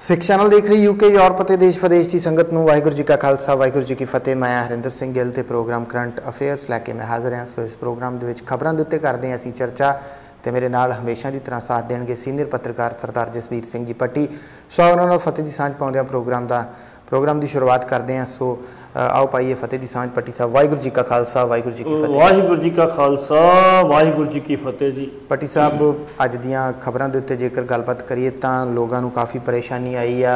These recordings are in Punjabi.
सिख चैनल देख रही यूके यूरोप ਅਤੇ देश विदेश की संगत ਨੂੰ वाहिगुरू जी का खालसा वाहिगुरू जी की फतेह। मैं हरिंदर सिंह ਗਿੱਲ ਤੇ प्रोग्राम करंट अफेयर्स लैके मैं हाज़र हाँ। सो इस प्रोग्राम के खबरों के उत्ते करते हैं असीं चर्चा तो मेरे नाल हमेशा की तरह साथ देंगे सीनियर पत्रकार सरदार जसवीर सिंह जी पट्टी। सो उन्होंने फतेह की सांझ पाउंदे प्रोग्राम की शुरुआत करते हैं। सो आओ पाइए फतेह की सांझ पट्टी साहब। वाहिगुरू जी का खालसा वाहिगुरू जी की फतेह। वाहिगुरू जी का खालसा वाहिगुरू जी की फतेह जी। पट्टी साहब अज दियां खबरों के उत्ते जेकर गलबात करिए तो लोगों को काफ़ी परेशानी आई आ।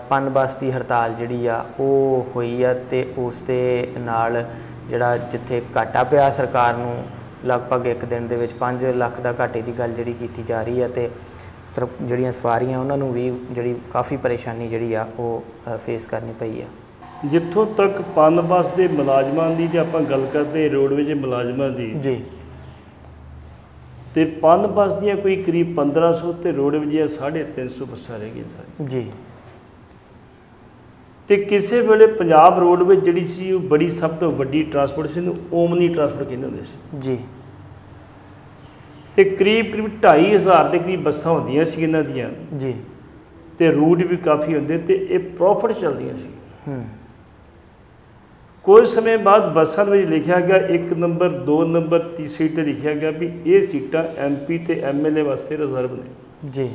पन बस की हड़ताल जिहड़ी आ वो हुई आ ते उस दे नाल जिहड़ा जिथे घाटा पिया सरकार नूं लगभग एक दिन दे विच 5 लाख का घाटे की गल जिहड़ी कीती जा रही है ते जिहड़ियां सवारियां उन्हां नूं भी जिहड़ी काफ़ी परेशानी जिहड़ी आ वो फेस करनी पई है। जिथों तक पन बस के मुलाजमां की जे आपां गल करते रोडवेज मुलाजमां की जी ते पन बस दियां कोई करीब 1500 ते रोडवेज दियां 350 बसां रह गईयां सारी जी। तो किसी वेले पंजाब रोडवेज जिहड़ी सी बड़ी सब तो वड्डी ट्रांसपोर्ट सी ओमनी ट्रांसपोर्ट कहंदे हुंदे सी जी। तो करीब 2500 के करीब बसां होंदियां सी इन्हां दियां जी ते रूट भी काफ़ी होंदे ते इह प्रॉफिट चलदियां सी। कुछ समय बाद बसां में लिखा गया 1 नंबर 2 नंबर 3 सीट लिखा गया भी ये सीटां MP ते MLA वास्ते रिजर्व ने जी।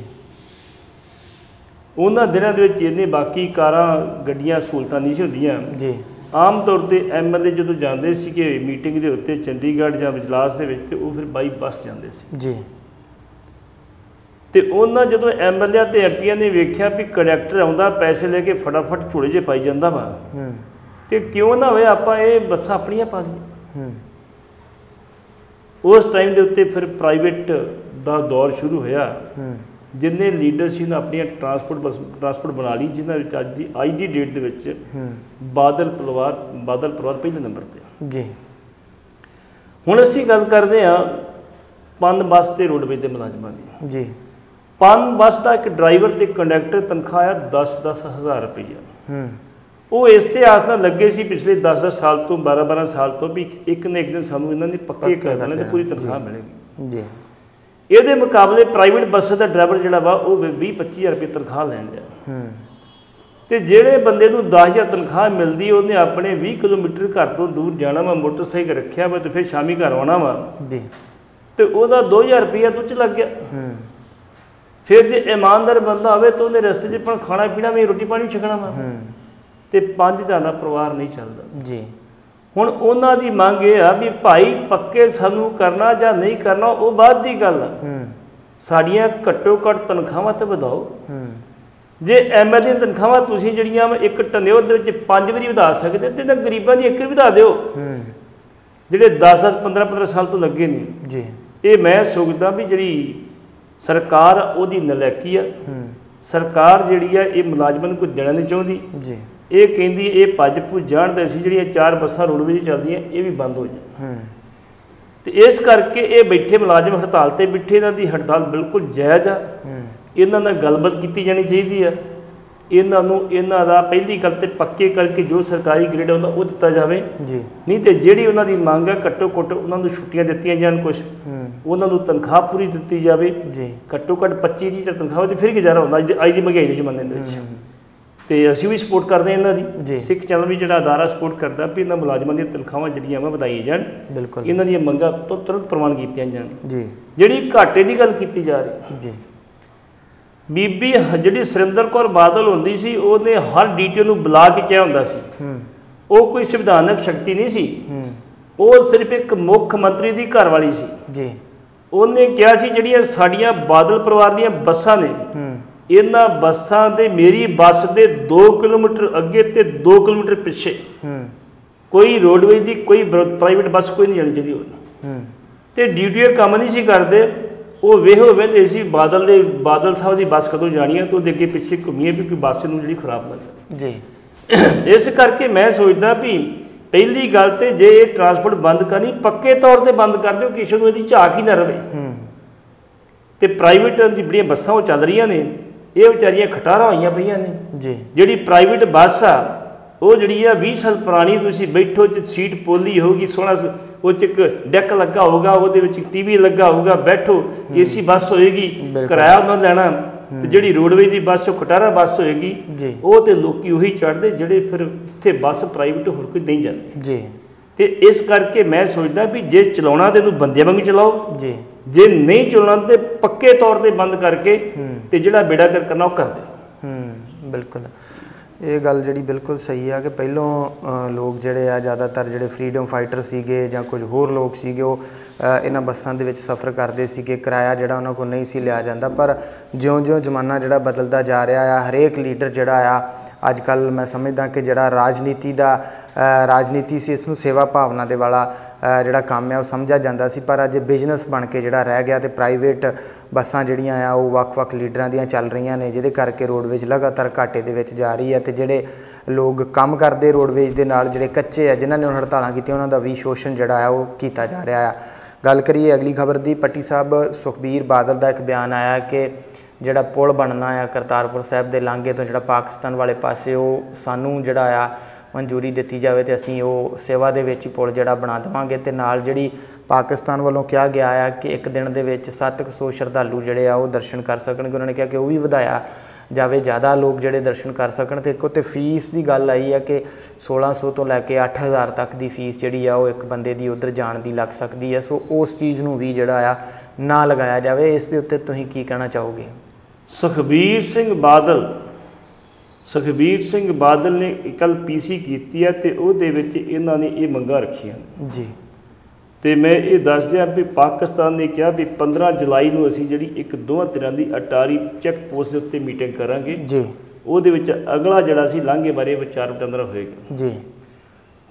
उन्होंने दिनों के इन्ने बाकी कारां गड्डियां सहूलतां नहीं सी होंदियां जी। आम तौर पर MLA जो जाते थे मीटिंग के उत्ते चंडीगढ़ या इजलास के वो फिर बाई बस जाते थे जी। तो उन्होंने जो MLA ते MP ने वेख्या भी कंडक्टर आता पैसे लेके फटाफट झोले च पाई जाता वा तो क्यों ना होए आपां ये बसां अपनियां पा लईए। उस टाइम के उत्ते फिर प्राइवेट का दौर शुरू होया जिन्ने लीडर सी अपनी ट्रांसपोर्ट बना ली जिन्होंने अज की डेट के बादल परिवार पहले नंबर पर जी। हुण असीं गल करते हैं पन बस ते रोडवेज के मुलाजमां दी जी। पन बस का एक ड्राइवर ते कंडक्टर तनख्वाह आ 10-10 हज़ार रुपया। वो इसे आस नाल लगे सी पिछले 10 साल तो 12 साल तो भी एक न एक दिन सानूं इन्हां ने पक्के कर देना ते पूरी तनख्वाह मिलेगी जी। ये मुकाबले प्राइवेट बस का ड्राइवर जोड़ा वा वो 20-25 हज़ार रुपये तनख्वाह लैन लिया तो जोड़े बंदे 10,000 तनख्वाह मिलती उन्हें अपने 20 किलोमीटर घर तो दूर जाना वा मोटरसाइकिल रखा वा तो फिर शामी घर आना वा तो वह 2,000 रुपया तो च लग गया। फिर जो ईमानदार बंदा आए तो उन्हें रस्ते च खाना पीना भी रोटी पानी छकना वा तो 5,000 का परिवार नहीं चलता जी। हुण उन्हां दी मंग ये आ भी भाई पक्के सानू करना या नहीं करना वो बाद की गल आ। साड़ियां घट्टो घट्ट तनख्वाहां तो वधाओ। जे MLA तनख्वाहां तुसीं जिहड़ियां एक टन्योर दे विच 5 वारी वधा सकदे ते इन्हां गरीबां दी 1 वधा दिओ जिहड़े 10-10 15-15 साल तो लगे ने जी। ये मैं सोचदा भी जिहड़ी सरकार उहदी नलैकी आ। सरकार जिहड़ी आ ये मुलाजमां नूं कोई देना नहीं चाहुंदी जी। ये कहती ये भज भुज जाण ते असीं जिहड़ियां 4 बसां रोडवेज चलदियां ये भी बंद हो जाए तो इस करके ये बैठे मुलाजम हड़ताल ते बैठे इन्हां दी हड़ताल बिल्कुल जायज़ आ। इन्हां नाल गलबात की जानी चाहिए आ। इन्हां नूं इन्हां दा पहली गल ते पक्के करके जो सरकारी ग्रेड आउंदा वो दिता जाए जी। नहीं तो जिहड़ी उन्हां दी मंग है घट्टो घट्ट उन्हां नूं छुट्टियां दित्तियां जाण कुछ उन्हां नूं तनख्वाह पूरी दित्ती जाए जी। घट्टो घट्ट 25,000 तनख्वाह ते फिर गुजारा हुंदा अज दी महंगाई दे ज़माने दे विच तो असीं भी सपोर्ट करते हैं इन्हां दी। सिख चैनल भी जिहड़ा अदारा सपोर्ट करता भी इन्हां मुलाजमां दी तनख्वाहां जिहड़ियां वधाईयां जाण बिल्कुल इन्हां दी मंगां तो तुरंत प्रवान कीतियां जाण जी। जिहड़ी घाटे की गल की जा रही जी बीबी जिहड़ी सुरिंदर कौर बादल हुंदी सी उहने हर DTO नूं बुला के कहा हुंदा सी वो कोई संविधानक शक्ति नहीं सी वो सिर्फ एक मुख मंत्री दी घरवाली सी जी। उहने कहा सी जिहड़ियां साडीआं बादल परिवार दीआं बसां ने इन्हां बसां दे मेरी बस दे 2 किलोमीटर अगे ते 2 किलोमीटर पिछे कोई रोडवेज की कोई प्राइवेट बस कोई नहीं जानी चाहिए तो DTO काम नहीं सी करते वो वेहो वेंदे सी बादल साहब की बस कदों जानी है तो अगे पिछे घूमीए भी कोई बस नूं जिहड़ी खराब ना जी। इस करके मैं सोचदा भी पहली गल तो जे ट्रांसपोर्ट बंद करनी पक्के तौर पर बंद कर दो किसी को इसकी झाक ही ना रहे तो प्राइवेट दी बड़ियां बसां वो चल रही ने ये बेचारियां खटारा होईयां पईयां ने जी। जिहड़ी प्राइवेट बस आ वो जिहड़ी आ 20 साल पुरानी तुसीं बैठो सीट पोली होगी सोहना वो एक डैक लगा होगा वो TV लगा होगा बैठो AC बस होएगी किराया उन्होंने लैना ਤੇ ਜਿਹੜੀ ਰੋਡਵੇਜ ਦੀ ਬੱਸ ਉਹ ਖਟਾਰਾ ਬੱਸ ਹੋਏਗੀ ਉਹ ਤੇ ਲੋਕੀ ਉਹੀ ਚੜ੍ਹਦੇ ਜਿਹੜੇ ਫਿਰ ਇੱਥੇ ਬੱਸ ਪ੍ਰਾਈਵੇਟ ਹੋਰ ਕੋਈ ਨਹੀਂ ਜਾਂਦੇ ਜੀ। ਤੇ ਇਸ ਕਰਕੇ ਮੈਂ ਸੋਚਦਾ ਵੀ ਜੇ ਚਲਾਉਣਾ ਤੇ ਇਹਨੂੰ ਬੰਦਿਆਂ ਵਾਂਗ ਚਲਾਓ ਜੀ, ਜੇ ਨਹੀਂ ਚਲਾਉਣਾ ਤੇ ਪੱਕੇ ਤੌਰ ਤੇ ਬੰਦ ਕਰਕੇ ਤੇ ਜਿਹੜਾ ਬੇੜਾ ਕਰ ਕਰਨਾ ਉਹ ਕਰ ਦਿਓ। ਬਿਲਕੁਲ ਇਹ ਗੱਲ ਜਿਹੜੀ ਬਿਲਕੁਲ ਸਹੀ ਆ ਕਿ ਪਹਿਲੋਂ ਲੋਕ ਜਿਹੜੇ ਆ ਜ਼ਿਆਦਾਤਰ ਜਿਹੜੇ ਫਰੀडम ਫਾਈਟਰ ਸੀਗੇ ਜਾਂ ਕੁਝ ਹੋਰ ਲੋਕ ਸੀਗੇ ਉਹ ਇਹਨਾਂ ਬੱਸਾਂ ਦੇ ਵਿੱਚ ਸਫ਼ਰ ਕਰਦੇ ਸੀਗੇ, ਕਿਰਾਇਆ ਜਿਹੜਾ ਉਹਨਾਂ ਕੋਲ ਨਹੀਂ ਸੀ ਲਿਆ ਜਾਂਦਾ। ਪਰ ਜਿਉਂ-ਜਿਉਂ ਜ਼ਮਾਨਾ ਜਿਹੜਾ ਬਦਲਦਾ ਜਾ ਰਿਹਾ ਆ, ਹਰੇਕ ਲੀਡਰ ਜਿਹੜਾ ਆ ਅੱਜ ਕੱਲ੍ਹ ਮੈਂ ਸਮਝਦਾ ਕਿ ਜਿਹੜਾ ਰਾਜਨੀਤੀ ਸੀ, ਇਸ ਨੂੰ ਸੇਵਾ ਭਾਵਨਾ ਦੇ ਵਾਲਾ ਜਿਹੜਾ ਕੰਮ ਹੈ ਉਹ ਸਮਝਿਆ ਜਾਂਦਾ ਸੀ, ਪਰ ਅੱਜ ਬਿਜ਼ਨਸ ਬਣ ਕੇ ਜਿਹੜਾ ਰਹਿ ਗਿਆ। ਤੇ ਪ੍ਰਾਈਵੇਟ ਬੱਸਾਂ ਜਿਹੜੀਆਂ ਆ ਉਹ ਵੱਖ-ਵੱਖ ਲੀਡਰਾਂ ਦੀਆਂ ਚੱਲ ਰਹੀਆਂ ਨੇ, ਜਿਹਦੇ ਕਰਕੇ ਰੋਡਵੇਜ਼ ਲਗਾਤਾਰ ਘਾਟੇ ਦੇ ਵਿੱਚ ਜਾ ਰਹੀ ਹੈ। ਤੇ ਜਿਹੜੇ ਲੋਕ ਕੰਮ ਕਰਦੇ ਰੋਡਵੇਜ਼ ਦੇ ਨਾਲ, ਜਿਹੜੇ ਕੱਚੇ ਆ ਜਿਨ੍ਹਾਂ ਨੇ ਹੁਣ ਹੜਤਾਲਾਂ ਕੀਤੀਆਂ, ਉਹਨਾਂ ਦਾ ਵੀ ਸ਼ੋਸ਼ਣ ਜਿਹੜਾ ਆ ਉਹ ਕੀਤਾ ਜਾ ਰਿਹਾ ਆ। ਗੱਲ ਕਰੀਏ ਅਗਲੀ ਖਬਰ ਦੀ, ਪੱਟੀ ਸਾਹਿਬ ਸੁਖਬੀਰ ਬਾਦਲ ਦਾ ਇੱਕ ਬਿਆਨ ਆਇਆ ਕਿ ਜਿਹੜਾ ਪੁਲ ਬਣਨਾ ਆ ਕਰਤਾਰਪੁਰ ਸਾਹਿਬ ਦੇ ਲਾਂਘੇ ਤੋਂ ਜਿਹੜਾ ਪਾਕਿਸਤਾਨ ਵਾਲੇ ਪਾਸੇ, ਉਹ ਸਾਨੂੰ ਜਿਹੜਾ ਆ ਮਨਜ਼ੂਰੀ ਦਿੱਤੀ ਜਾਵੇ ਤੇ ਅਸੀਂ ਉਹ ਸੇਵਾ ਦੇ ਵਿੱਚ ਹੀ ਪੁਲ ਜਿਹੜਾ ਬਣਾ ਦੇਵਾਂਗੇ। ਤੇ ਨਾਲ ਜਿਹੜੀ ਪਾਕਿਸਤਾਨ ਵੱਲੋਂ ਕਿਹਾ ਗਿਆ ਆ ਕਿ ਇੱਕ ਦਿਨ ਦੇ ਵਿੱਚ 700 ਸ਼ਰਧਾਲੂ ਜਿਹੜੇ ਆ ਉਹ ਦਰਸ਼ਨ ਕਰ ਸਕਣਗੇ। ਉਹਨਾਂ ਨੇ ਕਿਹਾ ਕਿ ਉਹ ਵੀ ਵਧਾਇਆ ਜਾਵੇ, ਜ਼ਿਆਦਾ ਲੋਕ ਜਿਹੜੇ ਦਰਸ਼ਨ ਕਰ ਸਕਣ। ਤੇ ਇੱਕ ਉੱਤੇ ਫੀਸ ਦੀ ਗੱਲ ਆਈ ਹੈ ਕਿ 1600 ਤੋਂ ਲੈ ਕੇ 8000 ਤੱਕ ਦੀ ਫੀਸ ਜਿਹੜੀ ਆ ਉਹ ਇੱਕ ਬੰਦੇ ਦੀ ਉੱਧਰ ਜਾਣ ਦੀ ਲੱਗ ਸਕਦੀ ਹੈ। ਸੋ ਉਸ ਚੀਜ਼ ਨੂੰ ਵੀ ਜਿਹੜਾ ਆ ਨਾ ਲਗਾਇਆ ਜਾਵੇ। ਇਸ ਦੇ ਉੱਤੇ ਤੁਸੀਂ ਕੀ ਕਹਿਣਾ ਚਾਹੋਗੇ? ਸੁਖਬੀਰ ਸਿੰਘ ਬਾਦਲ ਨੇ ਕੱਲ ਪੀਸੀ ਕੀਤੀ ਹੈ ਤੇ ਉਹਦੇ ਵਿੱਚ ਇਹਨਾਂ ਨੇ ਇਹ ਮੰਗਾਂ ਰੱਖੀਆਂ ਜੀ। ਤੇ ਮੈਂ ਇਹ ਦੱਸ ਦਿਆਂ ਵੀ ਪਾਕਿਸਤਾਨ ਨੇ ਕਿਹਾ ਵੀ 15 ਜੁਲਾਈ ਨੂੰ ਅਸੀਂ ਜਿਹੜੀ ਇੱਕ ਦੋਵਾਂ ਧਿਰਾਂ ਦੀ ਅਟਾਰੀ ਚੈੱਕ ਪੋਸਟ ਦੇ ਉੱਤੇ ਮੀਟਿੰਗ ਕਰਾਂਗੇ ਜੀ। ਉਹਦੇ ਵਿੱਚ ਅਗਲਾ ਜਿਹੜਾ ਸੀ ਲਾਂਘੇ ਬਾਰੇ ਵਿਚਾਰ ਵਟਾਂਦਰਾ ਹੋਏਗਾ ਜੀ।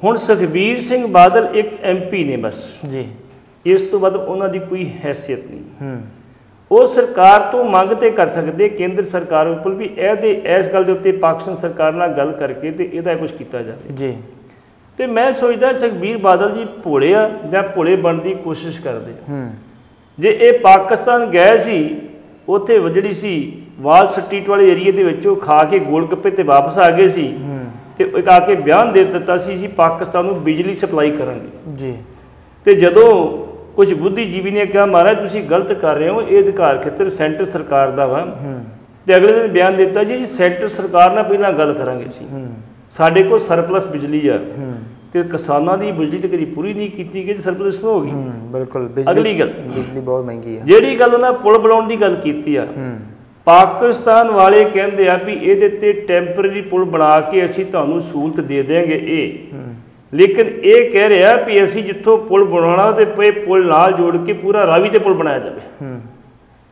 ਹੁਣ ਸੁਖਬੀਰ ਸਿੰਘ ਬਾਦਲ ਇੱਕ MP ਨੇ ਬਸ ਜੀ, ਇਸ ਤੋਂ ਬਾਅਦ ਉਹਨਾਂ ਦੀ ਕੋਈ ਹੈਸੀਅਤ ਨਹੀਂ। ਉਹ ਸਰਕਾਰ ਤੋਂ ਮੰਗ ਤੇ ਕਰ ਸਕਦੇ ਕੇਂਦਰ ਸਰਕਾਰ ਉੱਪਰ ਵੀ ਇਸ ਗੱਲ ਦੇ ਉੱਤੇ ਪਾਕਿਸਤਾਨ ਸਰਕਾਰ ਨਾਲ ਗੱਲ ਕਰਕੇ ਤੇ ਇਹਦਾ ਕੁਝ ਕੀਤਾ ਜਾਵੇ ਜੀ। ਤੇ ਮੈਂ ਸੋਚਦਾ ਸੁਖਬੀਰ ਬਾਦਲ ਜੀ ਭੋਲੇ ਆ ਜਾਂ ਭੋਲੇ ਬਣਨ ਦੀ ਕੋਸ਼ਿਸ਼ ਕਰਦੇ ਜੇ ਇਹ ਪਾਕਿਸਤਾਨ ਗਏ ਸੀ, ਉੱਥੇ ਜਿਹੜੀ ਸੀ ਵਾਲ ਸਟਰੀਟ ਵਾਲੇ ਏਰੀਏ ਦੇ ਵਿੱਚ ਉਹ ਖਾ ਕੇ ਗੋਲ ਗੱਪੇ ਤੇ ਵਾਪਸ ਆ ਗਏ ਸੀ ਤੇ ਇੱਕ ਆ ਕੇ ਬਿਆਨ ਦੇ ਦਿੱਤਾ ਸੀ ਪਾਕਿਸਤਾਨ ਨੂੰ ਬਿਜਲੀ ਸਪਲਾਈ ਕਰਾਂਗੇ ਜੀ। ਤੇ ਜਦੋਂ ਕੁਝ ਬੁੱਧੀਜੀਵੀ ਨੇ ਕਿਹਾ ਮਹਾਰਾਜ ਤੁਸੀਂ ਗਲਤ ਕਰ ਰਹੇ ਹੋ, ਇਹ ਅਧਿਕਾਰ ਖੇਤਰ ਸੈਂਟਰ ਸਰਕਾਰ ਦਾ ਵਾ। ਤੇ ਅਗਲੇ ਦਿਨ ਬਿਆਨ ਦਿੱਤਾ ਜੀ ਸੈਂਟਰ ਸਰਕਾਰ ਨਾਲ ਪਹਿਲਾਂ ਗੱਲ ਕਰਾਂਗੇ ਸੀ, ਸਾਡੇ ਕੋਲ ਸਰਪਲਸ ਬਿਜਲੀ ਆ ਤੇ ਕਿਸਾਨਾਂ ਦੀ ਬਿਜਲੀ ਤੇ ਕਦੀ ਪੂਰੀ ਨਹੀਂ ਕੀਤੀ ਗਈ, ਸਰਪਲਸ ਹੋ ਗਈ। ਬਿਲਕੁਲ ਅਗਲੀ ਗੱਲ ਬਿਜਲੀ ਬਹੁਤ ਮਹਿੰਗੀ ਆ। ਜਿਹੜੀ ਗੱਲ ਉਹਨਾਂ ਪੁਲ ਬਣਾਉਣ ਦੀ ਗੱਲ ਕੀਤੀ ਆ, ਪਾਕਿਸਤਾਨ ਵਾਲੇ ਕਹਿੰਦੇ ਆ ਵੀ ਇਹਦੇ ਤੇ ਟੈਂਪਰੇਰੀ ਪੁਲ ਬਣਾ ਕੇ ਅਸੀਂ ਤੁਹਾਨੂੰ ਸਹੂਲਤ ਦੇ ਦੇਵਾਂਗੇ ਇਹ, ਲੇਕਿਨ ਇਹ ਕਹਿ ਰਿਹਾ ਵੀ ਅਸੀਂ ਜਿੱਥੋਂ ਪੁਲ ਬਣਾਉਣਾ ਤੇ ਪਏ ਪੁਲ ਨਾਲ ਜੋੜ ਕੇ ਪੂਰਾ ਰਾਵੀ ਤੇ ਪੁਲ ਬਣਾਇਆ ਜਾਵੇ।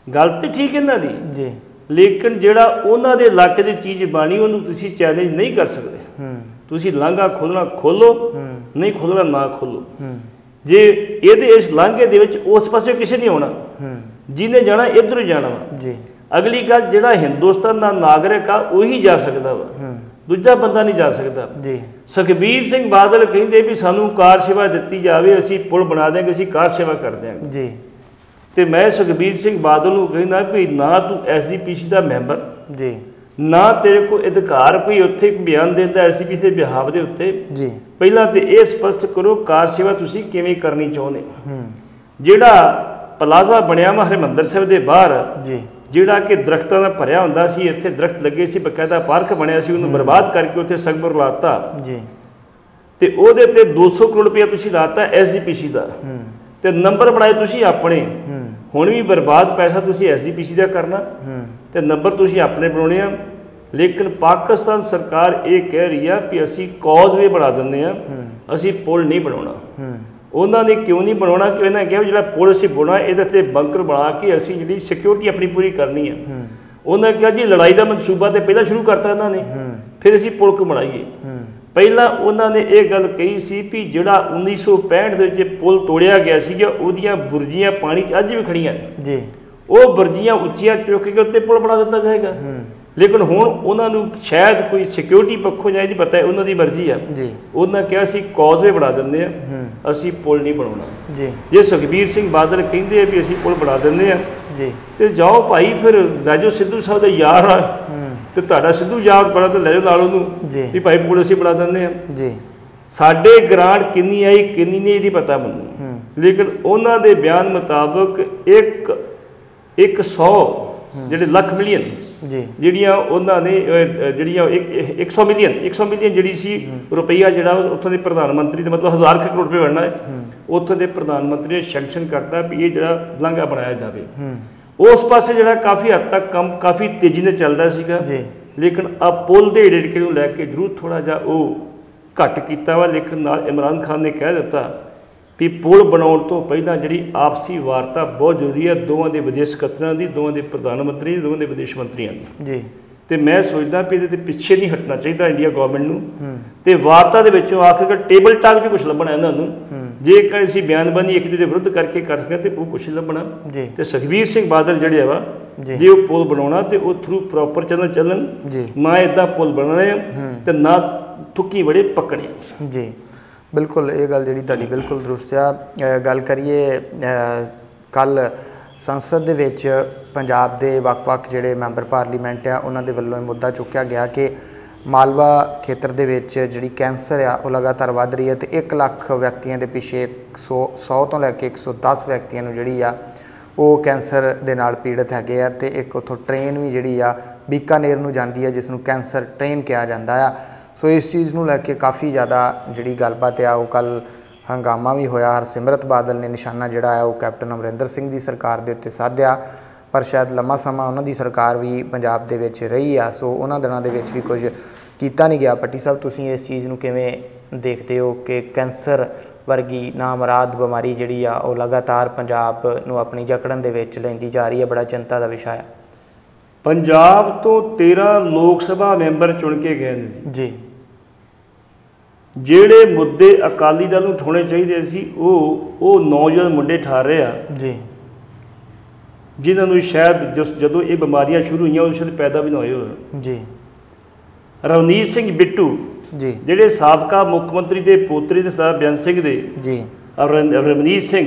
ਗੱਲ ਤੇ ਠੀਕ ਇਹਨਾਂ ਦੀ ਜੀ, ਲੇਕਿਨ ਜਿਹੜਾ ਉਹਨਾਂ ਦੇ ਇਲਾਕੇ ਦੀ ਚੀਜ਼ ਬਣੀ ਉਹਨੂੰ ਤੁਸੀਂ ਚੈਲੰਜ ਨਹੀਂ ਕਰ ਸਕਦੇ। ਤੁਸੀਂ ਲਾਂਘਾ ਖੋਲ੍ਹਣਾ ਖੋਲ੍ਹੋ, ਨਹੀਂ ਖੋਲ੍ਹਣਾ ਨਾ ਖੋਲ੍ਹੋ। ਜੇ ਇਹਦੇ ਇਸ ਲਾਂਘੇ ਦੇ ਵਿੱਚ ਉਸ ਪਾਸੇ ਕਿਸੇ ਨਹੀਂ ਆਉਣਾ, ਜਿਹਨੇ ਜਾਣਾ ਇੱਧਰ ਹੀ ਜਾਣਾ ਵਾ ਜੀ। ਅਗਲੀ ਗੱਲ ਜਿਹੜਾ ਹਿੰਦੁਸਤਾਨ ਦਾ ਨਾਗਰਿਕ ਆ ਉਹੀ ਜਾ ਸਕਦਾ ਵਾ, ਦੂਜਾ ਬੰਦਾ ਨਹੀਂ ਜਾ ਸਕਦਾ ਜੀ। ਸੁਖਬੀਰ ਸਿੰਘ ਬਾਦਲ ਕਹਿੰਦੇ ਵੀ ਸਾਨੂੰ ਕਾਰ ਸੇਵਾ ਦਿੱਤੀ ਜਾਵੇ, ਅਸੀਂ ਪੁਲ ਬਣਾ ਦਿਆਂਗੇ, ਅਸੀਂ ਕਾਰ ਸੇਵਾ ਕਰ ਦਿਆਂਗੇ ਜੀ। ਤੇ ਮੈਂ ਸੁਖਬੀਰ ਸਿੰਘ ਬਾਦਲ ਨੂੰ ਕਹਿੰਦਾ ਵੀ ਨਾ ਤੂੰ SGPC ਦਾ ਮੈਂਬਰ ਜੀ, ਨਾ ਤੇਰੇ ਕੋਲ ਅਧਿਕਾਰ ਕੋਈ ਉੱਥੇ ਬਿਆਨ ਦਿੰਦਾ SGPC ਦੇ ਬਿਹਾਵ ਦੇ ਉੱਤੇ ਜੀ। ਪਹਿਲਾਂ ਤੇ ਇਹ ਸਪਸ਼ਟ ਕਰੋ ਕਾਰ ਸੇਵਾ ਤੁਸੀਂ ਕਿਵੇਂ ਕਰਨੀ ਚਾਹੁੰਦੇ ਹੋ। ਜਿਹੜਾ ਪਲਾਜ਼ਾ ਬਣਿਆ ਵਾ ਹਰਿਮੰਦਰ ਸਾਹਿਬ ਦੇ ਬਾਹਰ ਜੀ, ਜਿਹੜਾ ਕਿ ਦਰਖਤਾਂ ਦਾ ਭਰਿਆ ਹੁੰਦਾ ਸੀ, ਇੱਥੇ ਦਰਖਤ ਲੱਗੇ ਸੀ, ਬਕਾਇਦਾ ਪਾਰਕ ਬਣਿਆ ਸੀ, ਉਹਨੂੰ ਬਰਬਾਦ ਕਰਕੇ ਉੱਥੇ ਸੰਗਮਰ ਲਾਤਾ ਜੀ। ਤੇ ਉਹਦੇ ਤੇ 200 ਕਰੋੜ ਰੁਪਇਆ ਤੁਸੀਂ ਲਾਤਾ SGPC ਦਾ, ਤੇ ਨੰਬਰ ਬਣਾਏ ਤੁਸੀਂ ਆਪਣੇ। ਹੁਣ ਵੀ ਬਰਬਾਦ ਪੈਸਾ ਤੁਸੀਂ SGPC ਦਾ ਕਰਨਾ ਤੇ ਨੰਬਰ ਤੁਸੀਂ ਆਪਣੇ ਬਣਾਉਣੇ ਆ। ਲੇਕਿਨ ਪਾਕਿਸਤਾਨ ਸਰਕਾਰ ਇਹ ਕਹਿ ਰਹੀ ਆ ਵੀ ਅਸੀਂ ਕੌਜ਼ਵੇ ਬਣਾ ਦਿੰਦੇ ਆ, ਅਸੀਂ ਪੁਲ ਨਹੀਂ ਬਣਾਉਣਾ। ਉਹਨਾਂ ਨੇ ਕਿਉਂ ਨਹੀਂ ਬਣਾਉਣਾ ਕਿ ਇਹਨਾਂ ਕਿਹਾ ਜਿਹੜਾ ਪੁਲ ਅਸੀਂ ਬਣਾਉਣਾ ਇਹਦੇ ਤੇ ਬੰਕਰ ਬਣਾ ਕੇ ਅਸੀਂ ਜਿਹੜੀ ਸਿਕਿਉਰਿਟੀ ਆਪਣੀ ਪੂਰੀ ਕਰਨੀ ਆ। ਉਹਨਾਂ ਕਿਹਾ ਜੀ ਲੜਾਈ ਦਾ ਮਨਸੂਬਾ ਤੇ ਪਹਿਲਾਂ ਸ਼ੁਰੂ ਕਰਤਾ ਇਹਨਾਂ ਨੇ, ਫਿਰ ਅਸੀਂ ਪੁਲ ਕਿਉਂ ਬਣਾਈਏ। ਪਹਿਲਾਂ ਉਹਨਾਂ ਨੇ ਇਹ ਗੱਲ ਕਹੀ ਸੀ ਵੀ ਜਿਹੜਾ 1965 ਦੇ ਵਿੱਚ ਪੁਲ ਤੋੜਿਆ ਗਿਆ ਸੀਗਾ ਉਹਦੀਆਂ ਬੁਰਜੀਆਂ ਪਾਣੀ 'ਚ ਅੱਜ ਵੀ ਖੜੀਆਂ ਨੇ ਜੀ। ਉਹ ਬੁਰਜੀਆਂ ਉੱਚੀਆਂ ਚੁੱਕ ਕੇ ਉੱਤੇ ਪੁਲ ਬਣਾ ਦਿੱਤਾ ਜਾਏਗਾ। ਲੇਕਿਨ ਹੁਣ ਉਹਨਾਂ ਨੂੰ ਸ਼ਾਇਦ ਕੋਈ ਸਿਕਿਉਰਿਟੀ ਪੱਖੋਂ ਜਾਂ ਇਹਦੀ ਪਤਾ ਉਹਨਾਂ ਦੀ ਮਰਜ਼ੀ ਆ ਜੀ। ਉਹਨਾਂ ਕਿਹਾ ਅਸੀਂ ਕੌਜ਼ਵੇ ਬਣਾ ਦਿੰਦੇ ਆ, ਅਸੀਂ ਪੁਲ ਨਹੀਂ ਬਣਾਉਣਾ ਜੀ। ਜੇ ਸੁਖਬੀਰ ਸਿੰਘ ਬਾਦਲ ਕਹਿੰਦੇ ਆ ਵੀ ਅਸੀਂ ਪੁਲ ਬਣਾ ਦਿੰਦੇ ਆ ਜੀ, ਤੇ ਜਾਓ ਭਾਈ ਫਿਰ ਲੈ ਜਾਓ ਸਿੱਧੂ ਸਾਹਿਬ ਦੇ ਯਾਰ ਆ ਤੇ ਤੁਹਾਡਾ ਸਿੱਧੂ ਯਾਰ ਬਣਾ ਤੇ ਲੈ ਜਾਓ ਨਾਲ ਉਹਨੂੰ ਵੀ ਭਾਈ ਪੁਲ ਅਸੀਂ ਬਣਾ ਦਿੰਦੇ ਆ ਜੀ। ਸਾਡੇ ਗ੍ਰਾਂਟ ਕਿੰਨੀ ਆਈ ਕਿੰਨੀ ਨਹੀਂ ਇਹਦੀ ਪਤਾ ਮੈਨੂੰ, ਲੇਕਿਨ ਉਹਨਾਂ ਦੇ ਬਿਆਨ ਮੁਤਾਬਕ 100 ਜਿਹੜੇ ਲੱਖ ਮਿਲੀਅਨ ਜੀ ਜਿਹੜੀਆਂ ਉਹਨਾਂ ਨੇ ਜਿਹੜੀਆਂ 100 ਮਿਲੀਅਨ ਜਿਹੜੀ ਸੀ ਰੁਪਈਆ ਜਿਹੜਾ ਉੱਥੋਂ ਦੇ ਪ੍ਰਧਾਨ ਮੰਤਰੀ ਦਾ ਮਤਲਬ 1000 ਕਰੋੜ ਰੁਪਏ ਬਣਨਾ ਹੈ, ਉੱਥੋਂ ਦੇ ਪ੍ਰਧਾਨ ਮੰਤਰੀ ਨੇ ਸੈਂਕਸ਼ਨ ਕਰਤਾ ਵੀ ਇਹ ਜਿਹੜਾ ਲਾਂਘਾ ਬਣਾਇਆ ਜਾਵੇ। ਉਸ ਪਾਸੇ ਜਿਹੜਾ ਕਾਫੀ ਹੱਦ ਤੱਕ ਕੰਮ ਕਾਫੀ ਤੇਜ਼ੀ ਨਾਲ ਚੱਲਦਾ ਸੀਗਾ, ਲੇਕਿਨ ਆ ਪੁਲ ਦੇ ਏੜਕੇ ਨੂੰ ਲੈ ਕੇ ਜ਼ਰੂਰ ਥੋੜ੍ਹਾ ਜਿਹਾ ਉਹ ਘੱਟ ਕੀਤਾ ਵਾ। ਲੇਕਿਨ ਨਾਲ ਇਮਰਾਨ ਖਾਨ ਨੇ ਕਹਿ ਦਿੱਤਾ ਵੀ ਪੁਲ ਬਣਾਉਣ ਤੋਂ ਪਹਿਲਾਂ ਜਿਹੜੀ ਆਪਸੀ ਵਾਰਤਾ ਬਹੁਤ ਜ਼ਰੂਰੀ ਹੈ, ਦੋਵਾਂ ਦੇ ਵਿਦੇਸ਼ ਸਕੱਤਰਾਂ ਦੀ, ਦੋਵਾਂ ਦੇ ਪ੍ਰਧਾਨ ਮੰਤਰੀ ਦੀ, ਦੋਵਾਂ ਦੇ ਵਿਦੇਸ਼ ਮੰਤਰੀਆਂ ਦੀ ਜੀ। ਤੇ ਮੈਂ ਸੋਚਦਾ ਵੀ ਇਹਦੇ ਤੇ ਪਿੱਛੇ ਨਹੀਂ ਹਟਣਾ ਚਾਹੀਦਾ ਇੰਡੀਆ ਗੌਰਮੈਂਟ ਨੂੰ, ਤੇ ਵਾਰਤਾ ਦੇ ਵਿੱਚੋਂ ਆਖਿਰ ਟੇਬਲ ਟਾਕ 'ਚ ਕੁਛ ਲੱਭਣਾ ਇਹਨਾਂ ਨੂੰ। ਜੇਕਰ ਅਸੀਂ ਬਿਆਨਬਾਜ਼ੀ ਇੱਕ ਦੂਜੇ ਦੇ ਵਿਰੁੱਧ ਕਰਕੇ ਕਰ ਸਕਦੇ ਤੇ ਉਹ ਕੁਛ ਲੱਭਣਾ। ਤੇ ਸੁਖਬੀਰ ਸਿੰਘ ਬਾਦਲ ਜਿਹੜੇ ਵਾ ਜੇ ਉਹ ਪੁਲ ਬਣਾਉਣਾ ਤੇ ਉਹ ਥਰੂ ਪ੍ਰੋਪਰ ਚੱਲਣ, ਨਾ ਇੱਦਾਂ ਪੁਲ ਬਣਾਉਣੇ ਤੇ ਨਾ ਥੁੱਕੀ ਬੜੇ ਪੱਕਣੇ ਜੀ। ਬਿਲਕੁਲ ਇਹ ਗੱਲ ਜਿਹੜੀ ਤੁਹਾਡੀ ਬਿਲਕੁਲ ਦਰੁਸਤ ਆ। ਗੱਲ ਕਰੀਏ ਕੱਲ੍ਹ ਸੰਸਦ ਦੇ ਵਿੱਚ ਪੰਜਾਬ ਦੇ ਵੱਖ-ਵੱਖ ਜਿਹੜੇ ਮੈਂਬਰ ਪਾਰਲੀਮੈਂਟ ਆ ਉਹਨਾਂ ਦੇ ਵੱਲੋਂ ਇਹ ਮੁੱਦਾ ਚੁੱਕਿਆ ਗਿਆ ਕਿ ਮਾਲਵਾ ਖੇਤਰ ਦੇ ਵਿੱਚ ਜਿਹੜੀ ਕੈਂਸਰ ਆ ਉਹ ਲਗਾਤਾਰ ਵੱਧ ਰਹੀ ਹੈ ਤੇ 1 ਲੱਖ ਵਿਅਕਤੀਆਂ ਦੇ ਪਿੱਛੇ 100 ਤੋਂ ਲੈ ਕੇ 110 ਵਿਅਕਤੀਆਂ ਨੂੰ ਜਿਹੜੀ ਆ ਉਹ ਕੈਂਸਰ ਦੇ ਨਾਲ ਪੀੜਤ ਹੈਗੇ ਆ। ਤੇ ਇੱਕ ਉੱਥੋਂ ਟ੍ਰੇਨ ਵੀ ਜਿਹੜੀ ਆ ਬੀਕਾਨੇਰ ਨੂੰ ਜਾਂਦੀ ਹੈ ਜਿਸ ਨੂੰ ਕੈਂਸਰ ਟ੍ਰੇਨ ਕਿਹਾ ਜਾਂਦਾ ਆ। ਸੋ ਇਸ ਚੀਜ਼ ਨੂੰ ਲੈ ਕੇ ਕਾਫੀ ਜ਼ਿਆਦਾ ਜਿਹੜੀ ਗੱਲਬਾਤ ਆ ਉਹ ਕੱਲ੍ਹ ਹੰਗਾਮਾ ਵੀ ਹੋਇਆ। ਹਰਸਿਮਰਤ ਬਾਦਲ ਨੇ ਨਿਸ਼ਾਨਾ ਜਿਹੜਾ ਹੈ ਉਹ ਕੈਪਟਨ ਅਮਰਿੰਦਰ ਸਿੰਘ ਦੀ ਸਰਕਾਰ ਦੇ ਉੱਤੇ ਸਾਧਿਆ, ਪਰ ਸ਼ਾਇਦ ਲੰਮਾ ਸਮਾਂ ਉਹਨਾਂ ਦੀ ਸਰਕਾਰ ਵੀ ਪੰਜਾਬ ਦੇ ਵਿੱਚ ਰਹੀ ਆ। ਸੋ ਉਹਨਾਂ ਦਿਨਾਂ ਦੇ ਵਿੱਚ ਵੀ ਕੁਝ ਕੀਤਾ ਨਹੀਂ ਗਿਆ। ਭੱਟੀ ਸਾਹਿਬ, ਤੁਸੀਂ ਇਸ ਚੀਜ਼ ਨੂੰ ਕਿਵੇਂ ਦੇਖਦੇ ਹੋ ਕਿ ਕੈਂਸਰ ਵਰਗੀ ਨਾਮੁਰਾਦ ਬਿਮਾਰੀ ਜਿਹੜੀ ਆ ਉਹ ਲਗਾਤਾਰ ਪੰਜਾਬ ਨੂੰ ਆਪਣੀ ਜਕੜਨ ਦੇ ਵਿੱਚ ਲੈਂਦੀ ਜਾ ਰਹੀ ਹੈ? ਬੜਾ ਚਿੰਤਾ ਦਾ ਵਿਸ਼ਾ ਹੈ। ਪੰਜਾਬ ਤੋਂ 13 ਲੋਕ ਸਭਾ ਮੈਂਬਰ ਚੁਣ ਕੇ ਗਏ ਨੇ ਜੀ। ਜਿਹੜੇ ਮੁੱਦੇ ਅਕਾਲੀ ਦਲ ਨੂੰ ਉਠਾਉਣੇ ਚਾਹੀਦੇ ਸੀ ਉਹ ਨੌਜਵਾਨ ਮੁੰਡੇ ਠਾ ਰਹੇ ਆ ਜੀ, ਜਿਨ੍ਹਾਂ ਨੂੰ ਸ਼ਾਇਦ ਜਦੋਂ ਇਹ ਬਿਮਾਰੀਆਂ ਸ਼ੁਰੂ ਹੋਈਆਂ ਉਸ ਵੇਲੇ ਪੈਦਾ ਵੀ ਨਾ ਹੋਏ ਹੋਏ ਜੀ। ਰਵਨੀਤ ਸਿੰਘ ਬਿੱਟੂ ਜੀ, ਜਿਹੜੇ ਸਾਬਕਾ ਮੁੱਖ ਮੰਤਰੀ ਦੇ ਪੋਤਰੇ ਦੇ ਸਰਦਾਰ ਬੇਅੰਤ ਸਿੰਘ ਦੇ ਜੀ, ਰਵਨੀਤ ਸਿੰਘ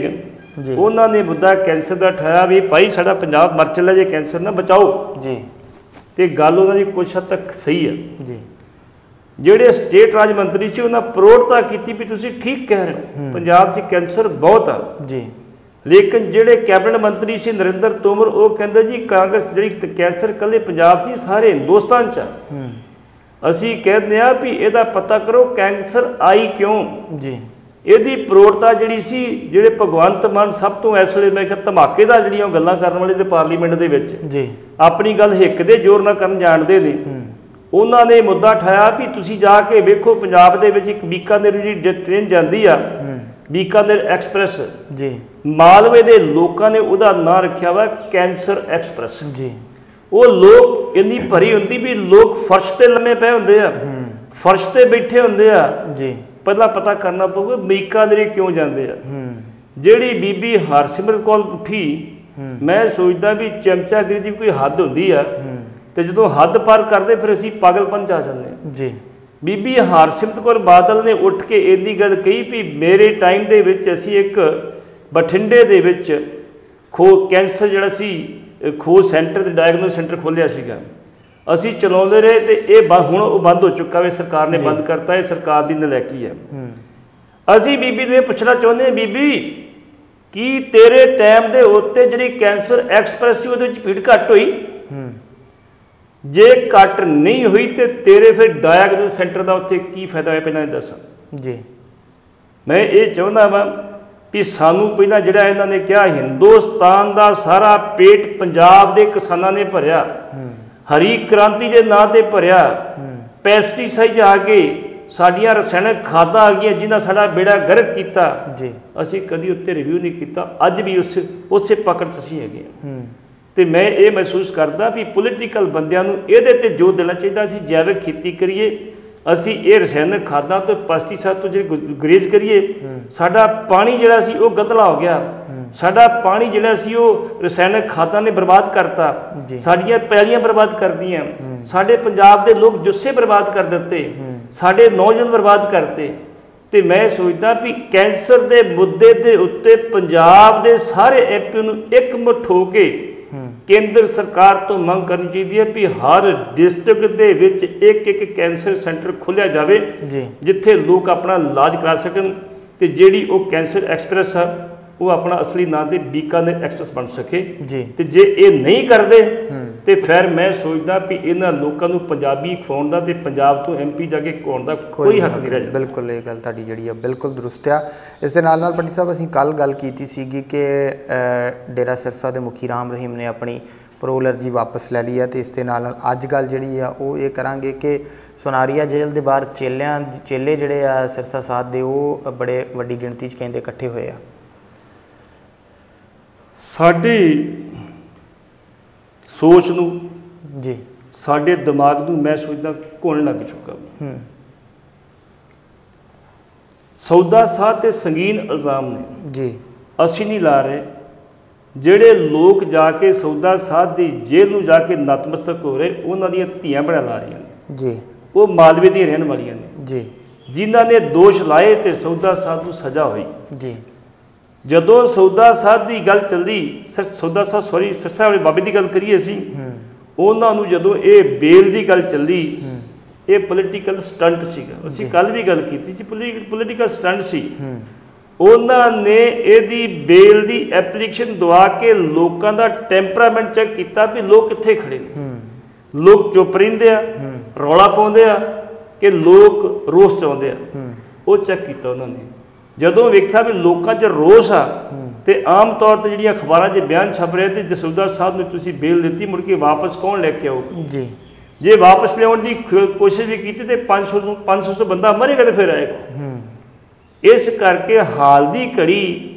ਜੀ, ਉਹਨਾਂ ਨੇ ਮੁੱਦਾ ਕੈਂਸਰ ਦਾ ਉਠਾਇਆ ਵੀ ਭਾਈ ਸਾਡਾ ਪੰਜਾਬ ਮਰ ਚੱਲਿਆ, ਜੇ ਕੈਂਸਰ ਨਾ ਬਚਾਓ ਜੀ। ਤੇ ਗੱਲ ਉਹਨਾਂ ਦੀ ਕੁਛ ਹੱਦ ਤੱਕ ਸਹੀ ਹੈ ਜੀ। ਜਿਹੜੇ ਸਟੇਟ ਰਾਜ ਮੰਤਰੀ ਸੀ ਉਹਨਾਂ ਪ੍ਰੋੜਤਾ ਕੀਤੀ ਵੀ ਤੁਸੀਂ ਠੀਕ ਕਹਿ ਰਹੇ ਹੋ, ਪੰਜਾਬ 'ਚ ਕੈਂਸਰ ਬਹੁਤ ਆ ਜੀ। ਲੇਕਿਨ ਜਿਹੜੇ ਕੈਬਨਿਟ ਮੰਤਰੀ ਸੀ ਨਰਿੰਦਰ ਤੋਮਰ, ਉਹ ਕਹਿੰਦੇ ਜੀ ਕਾਂਗਰਸ ਜਿਹੜੀ ਕੈਂਸਰ ਇਕੱਲੇ ਪੰਜਾਬ 'ਚ ਸਾਰੇ ਹਿੰਦੁਸਤਾਨ 'ਚ ਆ। ਅਸੀਂ ਕਹਿੰਦੇ ਹਾਂ ਵੀ ਇਹਦਾ ਪਤਾ ਕਰੋ ਕੈਂਸਰ ਆਈ ਕਿਉਂ ਜੀ। ਇਹਦੀ ਪ੍ਰੋੜਤਾ ਜਿਹੜੀ ਸੀ, ਜਿਹੜੇ ਭਗਵੰਤ ਮਾਨ ਸਭ ਤੋਂ ਇਸ ਵੇਲੇ ਮੈਂ ਕਿਹਾ ਧਮਾਕੇਦਾਰ ਜਿਹੜੀਆਂ ਉਹ ਗੱਲਾਂ ਕਰਨ ਵਾਲੇ ਤੇ ਪਾਰਲੀਮੈਂਟ ਦੇ ਵਿੱਚ ਜੀ ਆਪਣੀ ਗੱਲ ਹਿੱਕ ਦੇ ਜ਼ੋਰ ਨਾਲ ਕਰਨ ਜਾਣਦੇ ਨੇ, ਉਹਨਾਂ ਨੇ ਮੁੱਦਾ ਉਠਾਇਆ ਵੀ ਤੁਸੀਂ ਜਾ ਕੇ ਵੇਖੋ ਪੰਜਾਬ ਦੇ ਵਿੱਚ ਇੱਕ ਬੀਕਾਨੇਰ ਜਿਹੜੀ ਟ੍ਰੇਨ ਜਾਂਦੀ ਆ ਬੀਕਾਨੇਰ ਐਕਸਪ੍ਰੈਸ ਜੀ, ਮਾਲਵੇ ਦੇ ਲੋਕਾਂ ਨੇ ਉਹਦਾ ਨਾਂ ਰੱਖਿਆ ਵਾ ਕੈਂਸਰ ਐਕਸਪ੍ਰੈਸ ਜੀ। ਉਹ ਲੋਕ ਇੰਨੀ ਭਰੀ ਹੁੰਦੀ ਵੀ ਲੋਕ ਫਰਸ਼ ਤੇ ਲੰਮੇ ਪਏ ਹੁੰਦੇ ਆ, ਫਰਸ਼ ਤੇ ਬੈਠੇ ਹੁੰਦੇ ਆ ਜੀ। ਪਹਿਲਾਂ ਪਤਾ ਕਰਨਾ ਪਊਗਾ ਬੀਕਾਨੇਰ ਕਿਉਂ ਜਾਂਦੇ ਆ। ਜਿਹੜੀ ਬੀਬੀ ਹਰਸਿਮਰਤ ਕੌਰ ਉੱਠੀ, ਮੈਂ ਸੋਚਦਾ ਵੀ ਚਮਚਾਗਿਰੀ ਦੀ ਕੋਈ ਹੱਦ ਹੁੰਦੀ ਆ, ਤੇ ਜਦੋਂ ਹੱਦ ਪਾਰ ਕਰਦੇ ਫਿਰ ਅਸੀਂ ਪਾਗਲਪਨ 'ਚ ਆ ਜਾਂਦੇ ਹਾਂ ਜੀ। ਬੀਬੀ ਹਰਸਿਮਰਤ ਕੌਰ ਬਾਦਲ ਨੇ ਉੱਠ ਕੇ ਇੰਨੀ ਗੱਲ ਕਹੀ ਵੀ ਮੇਰੇ ਟਾਈਮ ਦੇ ਵਿੱਚ ਅਸੀਂ ਇੱਕ ਬਠਿੰਡੇ ਦੇ ਵਿੱਚ ਕੈਂਸਰ ਜਿਹੜਾ ਸੀ ਖੋਜ ਸੈਂਟਰ ਤੇ ਡਾਇਗਨੋਸ ਸੈਂਟਰ ਖੋਲ੍ਹਿਆ ਸੀਗਾ, ਅਸੀਂ ਚਲਾਉਂਦੇ ਰਹੇ ਤੇ ਇਹ ਹੁਣ ਉਹ ਬੰਦ ਹੋ ਚੁੱਕਾ ਵੇ, ਸਰਕਾਰ ਨੇ ਬੰਦ ਕਰਤਾ। ਇਹ ਸਰਕਾਰ ਦੀ ਨਲਾਇਕੀ ਹੈ। ਅਸੀਂ ਬੀਬੀ ਨੂੰ ਇਹ ਪੁੱਛਣਾ ਚਾਹੁੰਦੇ ਹਾਂ, ਬੀਬੀ ਕੀ ਤੇਰੇ ਟਾਈਮ ਦੇ ਉੱਤੇ ਜਿਹੜੀ ਕੈਂਸਰ ਐਕਸਪ੍ਰੈਸ ਸੀ ਉਹਦੇ ਵਿੱਚ ਭੀੜ ਘੱਟ ਹੋਈ? ਜੇ ਘੱਟ ਨਹੀਂ ਹੋਈ ਤੇ ਤੇਰੇ ਫਿਰ ਡਾਇਗਨੋਸ ਸੈਂਟਰ ਦਾ ਉੱਥੇ ਕੀ ਫਾਇਦਾ ਹੋਇਆ ਪਹਿਲਾਂ ਇਹ ਦੱਸ ਜੀ। ਮੈਂ ਇਹ ਚਾਹੁੰਦਾ ਵਾਂ ਵੀ ਸਾਨੂੰ ਪਹਿਲਾਂ ਜਿਹੜਾ ਇਹਨਾਂ ਨੇ ਕਿਹਾ ਹਿੰਦੁਸਤਾਨ ਦਾ ਸਾਰਾ ਪੇਟ ਪੰਜਾਬ ਦੇ ਕਿਸਾਨਾਂ ਨੇ ਭਰਿਆ, ਹਰੀ ਕ੍ਰਾਂਤੀ ਦੇ ਨਾਂ ਤੇ ਭਰਿਆ, ਪੈਸਟੀਸਾਈਡ ਆ ਕੇ ਸਾਡੀਆਂ ਰਸਾਇਣਕ ਖਾਦਾਂ ਆ ਗਈਆਂ ਜਿਨ੍ਹਾਂ ਸਾਡਾ ਬੇੜਾ ਗਰਕ ਕੀਤਾ ਜੀ। ਅਸੀਂ ਕਦੀ ਉੱਤੇ ਰਿਵਿਊ ਨਹੀਂ ਕੀਤਾ, ਅੱਜ ਵੀ ਉਸੇ ਪਕੜ 'ਚ ਅਸੀਂ ਹੈਗੇ ਹਾਂ। ਤੇ ਮੈਂ ਇਹ ਮਹਿਸੂਸ ਕਰਦਾ ਵੀ ਪੋਲੀਟੀਕਲ ਬੰਦਿਆਂ ਨੂੰ ਇਹਦੇ ਤੇ ਜ਼ੋਰ ਦੇਣਾ ਚਾਹੀਦਾ। ਅਸੀਂ ਜੈਵਿਕ ਖੇਤੀ ਕਰੀਏ, ਅਸੀਂ ਇਹ ਰਸਾਇਣਕ ਖਾਦਾਂ ਤੋਂ ਪੈਸਟੀਸਾਈਡ ਤੋਂ ਜਿਹੜੇ ਗੁਰੇਜ਼ ਕਰੀਏ। ਸਾਡਾ ਪਾਣੀ ਜਿਹੜਾ ਸੀ ਉਹ ਗੰਧਲਾ ਹੋ ਗਿਆ, ਸਾਡਾ ਪਾਣੀ ਜਿਹੜਾ ਸੀ ਉਹ ਰਸਾਇਣਕ ਖਾਦਾਂ ਨੇ ਬਰਬਾਦ ਕਰਤਾ, ਸਾਡੀਆਂ ਪੈਲੀਆਂ ਬਰਬਾਦ ਕਰਦੀਆਂ, ਸਾਡੇ ਪੰਜਾਬ ਦੇ ਲੋਕ ਜੁੱਸੇ ਬਰਬਾਦ ਕਰ ਦਿੱਤੇ, ਸਾਡੇ ਨੌਜਵਾਨ ਬਰਬਾਦ ਕਰਤੇ। ਤੇ ਮੈਂ ਸੋਚਦਾ ਵੀ ਕੈਂਸਰ ਦੇ ਮੁੱਦੇ ਦੇ ਉੱਤੇ ਪੰਜਾਬ ਦੇ ਸਾਰੇ ਐਮਪੀ ਨੂੰ ਇਕਮੁੱਠ ਹੋ ਕੇ ਕੇਂਦਰ ਸਰਕਾਰ ਤੋਂ ਮੰਗ ਕਰਨੀ ਚਾਹੀਦੀ ਹੈ ਵੀ ਹਰ ਡਿਸਟ੍ਰਿਕਟ ਦੇ ਵਿੱਚ ਇੱਕ ਕੈਂਸਰ ਸੈਂਟਰ ਖੋਲ੍ਹਿਆ ਜਾਵੇ ਜਿੱਥੇ ਲੋਕ ਆਪਣਾ ਇਲਾਜ ਕਰਾ ਸਕਣ। ਤੇ ਜਿਹੜੀ ਉਹ ਕੈਂਸਰ ਐਕਸਪ੍ਰੈਸ ਆ ਉਹ ਆਪਣਾ ਅਸਲੀ ਨਾਂ ਤੇ ਬੀਕਾਨੇਰ ਐਕਸਪ੍ਰੈਸ ਬਣ ਸਕੇ ਜੀ। ਤੇ ਜੇ ਇਹ ਨਹੀਂ ਕਰਦੇ ਤੇ ਫਿਰ ਮੈਂ ਸੋਚਦਾ ਵੀ ਇਹਨਾਂ ਲੋਕਾਂ ਨੂੰ ਪੰਜਾਬੀ ਖਵਾਉਣ ਦਾ ਤੇ ਪੰਜਾਬ ਤੋਂ MP ਜਾ ਕੇ ਖਵਾਉਣ ਦਾ ਕੋਈ ਹੱਕ ਨਹੀਂ ਰਹਿ ਜਾਂਦਾ। ਬਿਲਕੁਲ ਇਹ ਗੱਲ ਤੁਹਾਡੀ ਜਿਹੜੀ ਆ ਬਿਲਕੁਲ ਦਰੁਸਤ ਆ। ਇਸ ਦੇ ਨਾਲ ਪੱਟੀ ਸਾਹਿਬ ਅਸੀਂ ਕੱਲ੍ਹ ਗੱਲ ਕੀਤੀ ਸੀਗੀ ਕਿ ਡੇਰਾ ਸਿਰਸਾ ਦੇ ਮੁਖੀ ਰਾਮ ਰਹੀਮ ਨੇ ਆਪਣੀ ਪਰੋਲ ਅਰਜੀ ਵਾਪਸ ਲੈ ਲਈ ਹੈ, ਤੇ ਇਸ ਦੇ ਨਾਲ ਅੱਜ ਗੱਲ ਜਿਹੜੀ ਆ ਉਹ ਇਹ ਕਰਾਂਗੇ ਕਿ ਸੁਨਾਰੀਆ ਜੇਲ੍ਹ ਦੇ ਬਾਹਰ ਚੇਲੇ ਜਿਹੜੇ ਆ ਸਿਰਸਾ ਸਾਧ ਦੇ ਉਹ ਬੜੇ ਵੱਡੀ ਗਿਣਤੀ 'ਚ ਕਹਿੰਦੇ ਇਕੱਠੇ ਹੋਏ ਆ। ਸਾਡੀ ਸੋਚ ਨੂੰ ਜੀ, ਸਾਡੇ ਦਿਮਾਗ ਨੂੰ ਮੈਂ ਸੋਚਦਾ ਘੁਣ ਲੱਗ ਚੁੱਕਾ। ਸੌਦਾ ਸਾਧ ਤੇ ਸੰਗੀਨ ਇਲਜ਼ਾਮ ਨੇ ਜੀ, ਅਸੀਂ ਨਹੀਂ ਲਾ ਰਹੇ। ਜਿਹੜੇ ਲੋਕ ਜਾ ਕੇ ਸੌਦਾ ਸਾਧ ਦੀ ਜੇਲ੍ਹ ਨੂੰ ਜਾ ਕੇ ਨਤਮਸਤਕ ਹੋ ਰਹੇ ਉਹਨਾਂ ਦੀਆਂ ਧੀਆਂ ਭੈਣਾਂ ਲਾ ਰਹੀਆਂ ਨੇ ਜੀ, ਉਹ ਮਾਲਵੇ ਦੀਆਂ ਰਹਿਣ ਵਾਲੀਆਂ ਨੇ ਜੀ, ਜਿਨ੍ਹਾਂ ਨੇ ਦੋਸ਼ ਲਾਏ ਤੇ ਸੌਦਾ ਸਾਧ ਨੂੰ ਸਜ਼ਾ ਹੋਈ ਜੀ। ਜਦੋਂ ਸੌਦਾ ਸਾਧ ਦੀ ਗੱਲ ਚੱਲਦੀ ਸਿਰਸਾ ਵਾਲੇ ਬਾਬੇ ਦੀ ਗੱਲ ਕਰੀਏ ਅਸੀਂ, ਉਹਨਾਂ ਨੂੰ ਜਦੋਂ ਇਹ ਬੇਲ ਦੀ ਗੱਲ ਚੱਲਦੀ, ਇਹ ਪੋਲੀਟੀਕਲ ਸਟੰਟ ਸੀਗਾ। ਅਸੀਂ ਕੱਲ੍ਹ ਵੀ ਗੱਲ ਕੀਤੀ ਸੀ, ਪੋਲੀਟੀਕਲ ਸਟੰਟ ਸੀ। ਉਹਨਾਂ ਨੇ ਇਹਦੀ ਬੇਲ ਦੀ ਐਪਲੀਕੇਸ਼ਨ ਦਵਾ ਕੇ ਲੋਕਾਂ ਦਾ ਟੈਂਪਰਾਮੈਂਟ ਚੈੱਕ ਕੀਤਾ ਵੀ ਲੋਕ ਕਿੱਥੇ ਖੜੇ ਨੇ। ਲੋਕ ਚੁੱਪ ਰਹਿੰਦੇ ਆ, ਰੌਲਾ ਪਾਉਂਦੇ ਆ ਕਿ ਲੋਕ ਰੋਸ ਚਾਹੁੰਦੇ ਆ, ਉਹ ਚੈੱਕ ਕੀਤਾ ਉਹਨਾਂ ਨੇ। ਜਦੋਂ ਵੇਖਿਆ ਵੀ ਲੋਕਾਂ 'ਚ ਰੋਸ ਆ ਤੇ ਆਮ ਤੌਰ ਤੇ ਜਿਹੜੀਆਂ ਅਖਬਾਰਾਂ 'ਚ ਬਿਆਨ ਛਪ ਰਹੇ ਤੇ ਜਸੂਦਾ ਸਾਹਿਬ ਨੂੰ ਤੁਸੀਂ ਬੇਲ ਦਿੱਤੀ, ਮੁੜ ਕੇ ਵਾਪਸ ਕੌਣ ਲੈ ਕੇ ਆਊ ਜੀ। ਜੇ ਵਾਪਸ ਲਿਆਉਣ ਦੀ ਕੋਸ਼ਿਸ਼ ਵੀ ਕੀਤੀ ਤੇ 500 ਬੰਦਾ ਮਰੇਗਾ ਤੇ ਫਿਰ ਆਏਗਾ। ਇਸ ਕਰਕੇ ਹਾਲ ਦੀ ਘੜੀ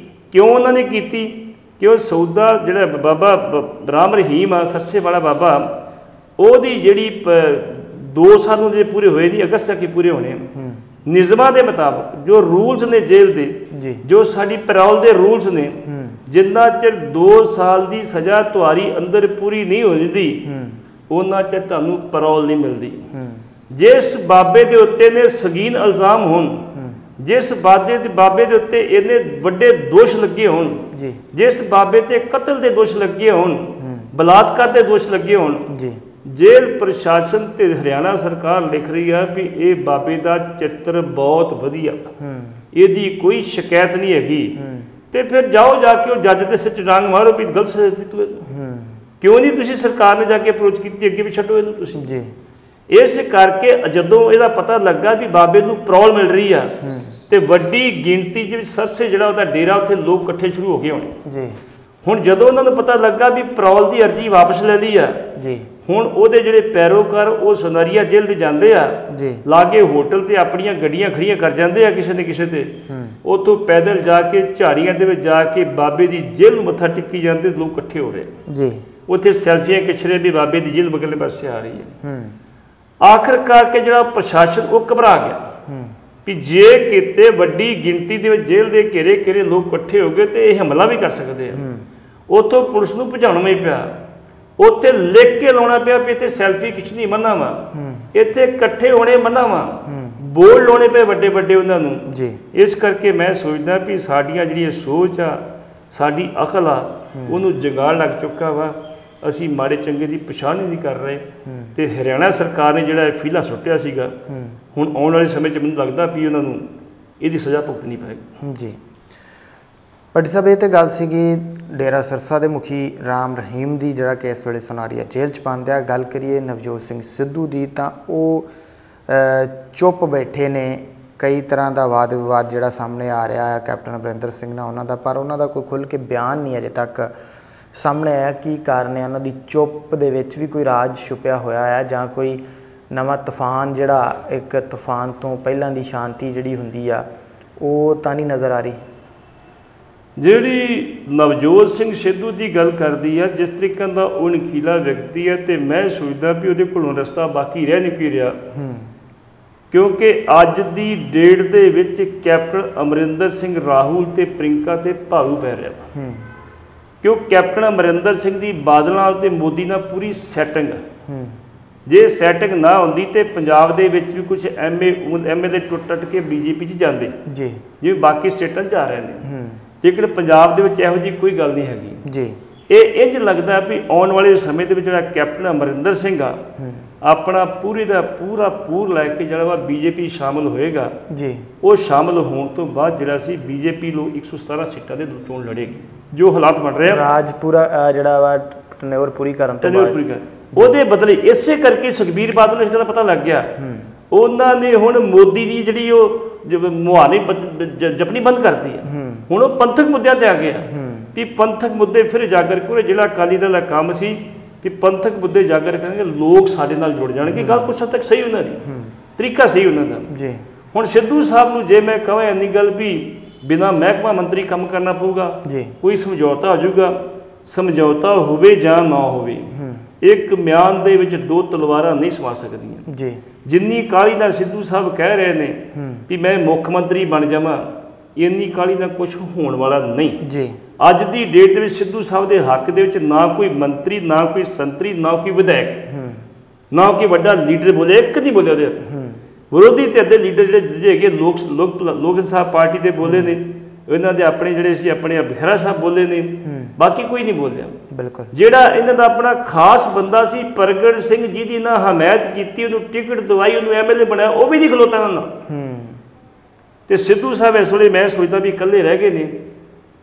ਕਿਉਂ ਉਹਨਾਂ ਨੇ ਕੀਤੀ ਕਿ ਉਹ ਸੌਦਾ ਜਿਹੜਾ ਬਾਬਾ ਰਾਮ ਰਹੀਮ ਆ ਸਰਸੇ ਵਾਲਾ ਬਾਬਾ, ਉਹਦੀ ਜਿਹੜੀ 2 ਸਾਲ ਨੂੰ ਜੇ ਪੂਰੇ ਹੋਏ ਨਹੀਂ, ਅਗਸਤ ਤੱਕ ਹੀ ਪੂਰੇ ਹੋਣੇ। ਨਿਯਮਾਂ ਦੇ ਮੁਤਾਬਕ ਜੋ ਰੂਲਸ ਨੇ ਜੇਲ੍ਹ ਦੇ, ਜੋ ਸਾਡੀ ਪੈਰੋਲ ਦੇ ਰੂਲਸ ਨੇ, ਜਿੰਨਾ ਚਿਰ 2 ਸਾਲ ਦੀ ਸਜ਼ਾ ਤੁਹਾਡੀ ਅੰਦਰ ਪੂਰੀ ਨਹੀਂ ਹੋ ਜਾਂਦੀ ਉਹਨਾਂ ਚਿਰ ਤੁਹਾਨੂੰ ਪੈਰੋਲ ਨਹੀਂ ਮਿਲਦੀ। ਜਿਸ ਬਾਬੇ ਦੇ ਉੱਤੇ ਨੇ ਸੰਗੀਨ ਇਲਜ਼ਾਮ ਹੋਣ, ਜਿਸ ਬਾਬੇ ਦੇ ਉੱਤੇ ਇੰਨੇ ਵੱਡੇ ਦੋਸ਼ ਲੱਗੇ ਹੋਣ, ਜਿਸ ਬਾਬੇ ਤੇ ਕਤਲ ਦੇ ਦੋਸ਼ ਲੱਗੇ ਹੋਣ, ਬਲਾਤਕਾਰ ਦੇ ਦੋਸ਼ ਲੱਗੇ ਹੋਣ, ਜੇਲ੍ਹ ਪ੍ਰਸ਼ਾਸਨ ਤੇ ਹਰਿਆਣਾ ਸਰਕਾਰ ਲਿਖ ਰਹੀ ਆ ਵੀ ਇਹ ਬਾਬੇ ਦਾ ਚਿੱਤਰ ਬਹੁਤ ਵਧੀਆ, ਇਹਦੀ ਕੋਈ ਸ਼ਿਕਾਇਤ ਨਹੀਂ ਹੈਗੀ, ਤੇ ਫਿਰ ਜਾਓ ਜਾ ਕੇ ਉਹ ਜੱਜ ਦੇ ਸਿਰ 'ਚ ਡਾਂਗ ਮਾਰੋ ਵੀ ਗਲਤ ਸਜ਼ਾ ਦਿੱਤੀ ਤੂੰ। ਕਿਉਂ ਨਹੀਂ ਤੁਸੀਂ ਸਰਕਾਰ ਨੇ ਜਾ ਕੇ ਅਪਰੋਚ ਕੀਤੀ ਅੱਗੇ ਵੀ ਛੱਡੋ ਇਹਨੂੰ ਤੁਸੀਂ ਜੀ। ਇਸ ਕਰਕੇ ਜਦੋਂ ਇਹਦਾ ਪਤਾ ਲੱਗਾ ਵੀ ਬਾਬੇ ਨੂੰ ਪੈਰੋਲ ਮਿਲ ਰਹੀ ਆ ਤੇ ਵੱਡੀ ਗਿਣਤੀ ਦੇ ਵਿੱਚ ਸਰਸੇ ਜਿਹੜਾ ਉਹਦਾ ਡੇਰਾ ਉੱਥੇ ਲੋਕ ਇਕੱਠੇ ਸ਼ੁਰੂ ਹੋ ਗਏ ਹੋਣੇ ਜੀ। ਹੁਣ ਜਦੋਂ ਉਹਨਾਂ ਨੂੰ ਪਤਾ ਲੱਗਾ ਵੀ ਪੈਰੋਲ ਦੀ ਅਰਜੀ ਵਾਪਸ ਲੈ ਲਈ ਆ ਜੀ, ਹੁਣ ਉਹਦੇ ਜਿਹੜੇ ਪੈਰੋਕਾਰ ਉਹ ਸੁਨਾਰੀਆ ਜੇਲ੍ਹ ਦੇ ਜਾਂਦੇ ਆ ਜੀ, ਲਾਗੇ ਹੋਟਲ ਤੇ ਆਪਣੀਆਂ ਗੱਡੀਆਂ ਖੜੀਆਂ ਕਰ ਜਾਂਦੇ ਆ ਕਿਸੇ ਨੇ ਕਿਸੇ ਤੇ, ਉੱਥੋਂ ਪੈਦਲ ਜਾ ਕੇ ਝਾੜੀਆਂ ਦੇ ਵਿੱਚ ਜਾ ਕੇ ਬਾਬੇ ਦੀ ਜੇਲ੍ਹ ਨੂੰ ਮੱਥਾ ਟੇਕੀ ਜਾਂਦੇ ਲੋਕ ਇਕੱਠੇ ਹੋ ਰਹੇ ਜੀ। ਉੱਥੇ ਸੈਲਫੀਆਂ ਖਿੱਚ ਵੀ ਬਾਬੇ ਦੀ ਜੇਲ੍ਹ ਬਗਲੇ ਪਾਸੇ ਆ ਰਹੀ ਹੈ। ਆਖਰਕਾਰ ਕੇ ਜਿਹੜਾ ਪ੍ਰਸ਼ਾਸਨ ਉਹ ਘਬਰਾ ਗਿਆ ਵੀ ਜੇ ਕਿਤੇ ਵੱਡੀ ਗਿਣਤੀ ਦੇ ਵਿੱਚ ਜੇਲ੍ਹ ਦੇ ਘੇਰੇ ਲੋਕ ਇਕੱਠੇ ਹੋ ਗਏ ਤੇ ਇਹ ਹਮਲਾ ਵੀ ਕਰ ਸਕਦੇ ਆ। ਉੱਥੋਂ ਪੁਲਿਸ ਨੂੰ ਭਜਾਉਣਾ ਹੀ ਪਿਆ, ਉੱਥੇ ਲਿਖ ਕੇ ਲਾਉਣਾ ਪਿਆ ਵੀ ਇੱਥੇ ਸੈਲਫੀ ਖਿੱਚਣੀ ਮਨਾ ਵਾ, ਇੱਥੇ ਇਕੱਠੇ ਹੋਣੇ ਮਨਾ ਵਾ, ਬੋਰਡ ਲਾਉਣੇ ਪਏ ਵੱਡੇ ਵੱਡੇ ਉਹਨਾਂ ਨੂੰ ਜੀ। ਇਸ ਕਰਕੇ ਮੈਂ ਸੋਚਦਾ ਵੀ ਸਾਡੀਆਂ ਜਿਹੜੀਆਂ ਸੋਚ ਆ, ਸਾਡੀ ਅਕਲ ਆ, ਉਹਨੂੰ ਜੰਗਾਲ ਲੱਗ ਚੁੱਕਾ ਵਾ। ਅਸੀਂ ਮਾੜੇ ਚੰਗੇ ਦੀ ਪਛਾਣ ਹੀ ਨਹੀਂ ਕਰ ਰਹੇ ਤੇ ਹਰਿਆਣਾ ਸਰਕਾਰ ਨੇ ਜਿਹੜਾ ਫੀਲਾ ਸੁੱਟਿਆ ਸੀਗਾ, ਹੁਣ ਆਉਣ ਵਾਲੇ ਸਮੇਂ 'ਚ ਮੈਨੂੰ ਲੱਗਦਾ ਵੀ ਉਹਨਾਂ ਨੂੰ ਇਹਦੀ ਸਜ਼ਾ ਭੁਗਤਣੀ ਪਏਗੀ ਜੀ। ਭੱਟੀ ਸਾਹਿਬ ਇਹ ਤਾਂ ਗੱਲ ਸੀਗੀ ਡੇਰਾ ਸਿਰਸਾ ਦੇ ਮੁਖੀ ਰਾਮ ਰਹੀਮ ਦੀ, ਜਿਹੜਾ ਕਿ ਇਸ ਵੇਲੇ ਸੁਨਾਰੀਆ ਜੇਲ੍ਹ 'ਚ ਬੰਦ ਆ। ਗੱਲ ਕਰੀਏ ਨਵਜੋਤ ਸਿੰਘ ਸਿੱਧੂ ਦੀ ਤਾਂ ਉਹ ਚੁੱਪ ਬੈਠੇ ਨੇ। ਕਈ ਤਰ੍ਹਾਂ ਦਾ ਵਾਦ ਵਿਵਾਦ ਜਿਹੜਾ ਸਾਹਮਣੇ ਆ ਰਿਹਾ ਹੈ ਕੈਪਟਨ ਅਮਰਿੰਦਰ ਸਿੰਘ ਨਾਲ ਉਹਨਾਂ ਦਾ, ਪਰ ਉਹਨਾਂ ਦਾ ਕੋਈ ਖੁੱਲ੍ਹ ਕੇ ਬਿਆਨ ਨਹੀਂ ਅਜੇ ਤੱਕ ਸਾਹਮਣੇ ਆਇਆ ਕੀ ਕਾਰਨ ਹੈ ਉਹਨਾਂ ਦੀ ਚੁੱਪ ਦੇ ਵਿੱਚ ਵੀ ਕੋਈ ਰਾਜ ਛੁਪਿਆ ਹੋਇਆ ਹੈ ਜਾਂ ਕੋਈ ਨਵਾਂ ਤੂਫਾਨ, ਜਿਹੜਾ ਇੱਕ ਤੂਫਾਨ ਤੋਂ ਪਹਿਲਾਂ ਦੀ ਸ਼ਾਂਤੀ ਜਿਹੜੀ ਹੁੰਦੀ ਆ ਉਹ ਤਾਂ ਨਹੀਂ ਨਜ਼ਰ ਆ ਰਹੀ। ਜਿਹੜੀ ਨਵਜੋਤ ਸਿੰਘ ਸਿੱਧੂ ਦੀ ਗੱਲ ਕਰਦੀ ਆ, ਜਿਸ ਤਰੀਕੇ ਦਾ ਉਹ ਨਖੀਲਾ ਵਿਅਕਤੀ ਹੈ ਤੇ ਮੈਂ ਸੋਚਦਾ ਵੀ ਉਹਦੇ ਕੋਲੋਂ ਰਸਤਾ ਬਾਕੀ ਰਹਿ ਨਹੀਂ ਰਿਹਾ, ਕਿਉਂਕਿ ਅੱਜ ਦੀ ਡੇਟ ਦੇ ਵਿੱਚ ਕੈਪਟਨ ਅਮਰਿੰਦਰ ਸਿੰਘ ਰਾਹੁਲ ਤੇ ਪ੍ਰਿੰਕਾ ਤੇ ਭਾਰੂ ਪੈ ਰਿਹਾ, ਕਿਉਂ ਕੈਪਟਨ ਅਮਰਿੰਦਰ ਸਿੰਘ ਦੀ ਬਾਦਲ ਨਾਲ ਤੇ ਮੋਦੀ ਨਾਲ ਪੂਰੀ ਸੈਟਿੰਗ। ਜੇ ਸੈਟਿੰਗ ਨਾ ਹੁੰਦੀ ਤੇ ਪੰਜਾਬ ਦੇ ਵਿੱਚ ਵੀ ਕੁਝ ਐਮਐਲਏ ਟੁੱਟ ਕੇ ਬੀਜੇਪੀ 'ਚ ਜਾਂਦੇ ਜੀ, ਜਿਵੇਂ ਬਾਕੀ ਸਟੇਟਾਂ 'ਚ ਆ ਰਹੇ ਨੇ, ਲੇਕਿਨ ਪੰਜਾਬ ਦੇ ਵਿੱਚ ਇਹੋ ਜਿਹੀ ਕੋਈ ਗੱਲ ਨਹੀਂ ਹੈਗੀ ਜੀ। ਇਹ ਇੰਝ ਲੱਗਦਾ ਵੀ ਆਉਣ ਵਾਲੇ ਸਮੇਂ ਦੇ ਵਿੱਚ ਜਿਹੜਾ ਕੈਪਟਨ ਅਮਰਿੰਦਰ ਸਿੰਘ ਆ ਆਪਣਾ ਪੂਰੀ ਦਾ ਪੂਰ ਲੈ ਕੇ ਜਿਹੜਾ ਵਾ ਬੀਜੇਪੀ ਸ਼ਾਮਲ ਹੋਏਗਾ ਜੀ, ਉਹ ਸ਼ਾਮਲ ਹੋਣ ਤੋਂ ਬਾਅਦ ਜਿਹੜਾ ਸੀ ਬੀਜੇਪੀ ਲੋ 117 ਸੀਟਾਂ ਦੇ ਚੋਣ ਲੜੇਗੀ। ਜੋ ਹਾਲਾਤ ਬਣ ਰਹੇ ਆ ਰਾਜ ਪੂਰਾ ਜਿਹੜਾ ਵਾ ਟਨਿਓਰ ਪੂਰੀ ਕਰਨ ਤੋਂ ਬਾਅਦ ਉਹਦੇ ਬਦਲੇ ਇਸੇ ਕਰਕੇ ਸੁਖਬੀਰ ਬਾਦਲ ਨੂੰ ਇਸ ਗੱਲ ਦਾ ਪਤਾ ਲੱਗ ਗਿਆ। ਉਹਨਾਂ ਨੇ ਹੁਣ ਮੋਦੀ ਦੀ ਜਿਹੜੀ ਉਹ ਮੁਹਾਨੀ ਜਪਣੀ ਬੰਦ ਕਰਤੀ ਹੈ। ਹੁਣ ਉਹ ਪੰਥਕ ਮੁੱਦਿਆਂ ਤੇ ਆ ਗਿਆ ਵੀ ਪੰਥਕ ਮੁੱਦੇ ਫਿਰ ਉਜਾਗਰ ਕਰੋ। ਜਿਹੜਾ ਅਕਾਲੀ ਦਲ ਦਾ ਕੰਮ ਸੀ ਕਿ ਪੰਥਕ ਮੁੱਦੇ ਉਜਾਗਰ ਕਰਨਗੇ, ਲੋਕ ਸਾਡੇ ਨਾਲ ਜੁੜ ਜਾਣਗੇ। ਗੱਲ ਕੁਛ ਹੱਦ ਤੱਕ ਸਹੀ ਉਹਨਾਂ ਦੀ, ਤਰੀਕਾ ਸਹੀ ਉਹਨਾਂ ਦਾ ਜੀ। ਹੁਣ ਸਿੱਧੂ ਸਾਹਿਬ ਨੂੰ ਜੇ ਮੈਂ ਕਹਾਂ ਇੰਨੀ ਗੱਲ ਵੀ ਬਿਨਾਂ ਮਹਿਕਮਾ ਮੰਤਰੀ ਕੰਮ ਕਰਨਾ ਪਊਗਾ ਜੀ, ਕੋਈ ਸਮਝੌਤਾ ਹੋ ਜਾਊਗਾ, ਸਮਝੌਤਾ ਹੋਵੇ ਜਾਂ ਨਾ ਹੋਵੇ, ਇੱਕ ਮਿਆਨ ਦੇ ਵਿੱਚ ਦੋ ਤਲਵਾਰਾਂ ਨਹੀਂ ਸਮਾ ਸਕਦੀਆਂ ਜੀ। ਜਿੰਨੀ ਕਾਹਲੀ ਨਾਲ ਸਿੱਧੂ ਸਾਹਿਬ ਕਹਿ ਰਹੇ ਨੇ ਵੀ ਮੈਂ ਮੁੱਖ ਮੰਤਰੀ ਬਣ ਜਾਵਾਂ, ਇੰਨੀ ਕਾਹਲੀ ਨਾਲ ਕੁਝ ਹੋਣ ਵਾਲਾ ਨਹੀਂ ਜੀ। ਅੱਜ ਦੀ ਡੇਟ ਦੇ ਵਿੱਚ ਸਿੱਧੂ ਸਾਹਿਬ ਦੇ ਹੱਕ ਦੇ ਵਿੱਚ ਨਾ ਕੋਈ ਮੰਤਰੀ, ਨਾ ਕੋਈ ਸੰਤਰੀ, ਨਾ ਕੋਈ ਵਿਧਾਇਕ, ਨਾ ਕੋਈ ਵੱਡਾ ਲੀਡਰ ਬੋਲੇ, ਇੱਕ ਨਹੀਂ ਬੋਲਿਆ ਉਹਦੇ ਵਿਰੋਧੀ ਧਿਰ ਦੇ ਲੀਡਰ ਜਿਹੜੇ ਹੈਗੇ ਲੋਕ ਇਨਸਾਫ ਪਾਰਟੀ ਦੇ ਬੋਲੇ ਨੇ, ਇਹਨਾਂ ਦੇ ਆਪਣੇ ਜਿਹੜੇ ਸੀ ਆਪਣੇ ਬਖਰਾ ਸਾਹਿਬ ਬੋਲੇ ਨੇ, ਬਾਕੀ ਕੋਈ ਨਹੀਂ ਬੋਲਿਆ। ਬਿਲਕੁਲ ਜਿਹੜਾ ਇਹਨਾਂ ਦਾ ਆਪਣਾ ਖਾਸ ਬੰਦਾ ਸੀ ਪ੍ਰਗਟ ਸਿੰਘ, ਜਿਹਦੀ ਨਾ ਹਮਾਇਤ ਕੀਤੀ, ਉਹਨੂੰ ਟਿਕਟ ਦਵਾਈ, ਉਹਨੂੰ ਐਮਐਲਏ ਬਣਾਇਆ, ਉਹ ਵੀ ਨਹੀਂ ਖਲੋਤਾ ਉਹਨਾਂ ਨਾਲ। ਤੇ ਸਿੱਧੂ ਸਾਹਿਬ ਇਸ ਵੇਲੇ ਮੈਂ ਸੋਚਦਾ ਵੀ ਇਕੱਲੇ ਰਹਿ ਗਏ ਨੇ,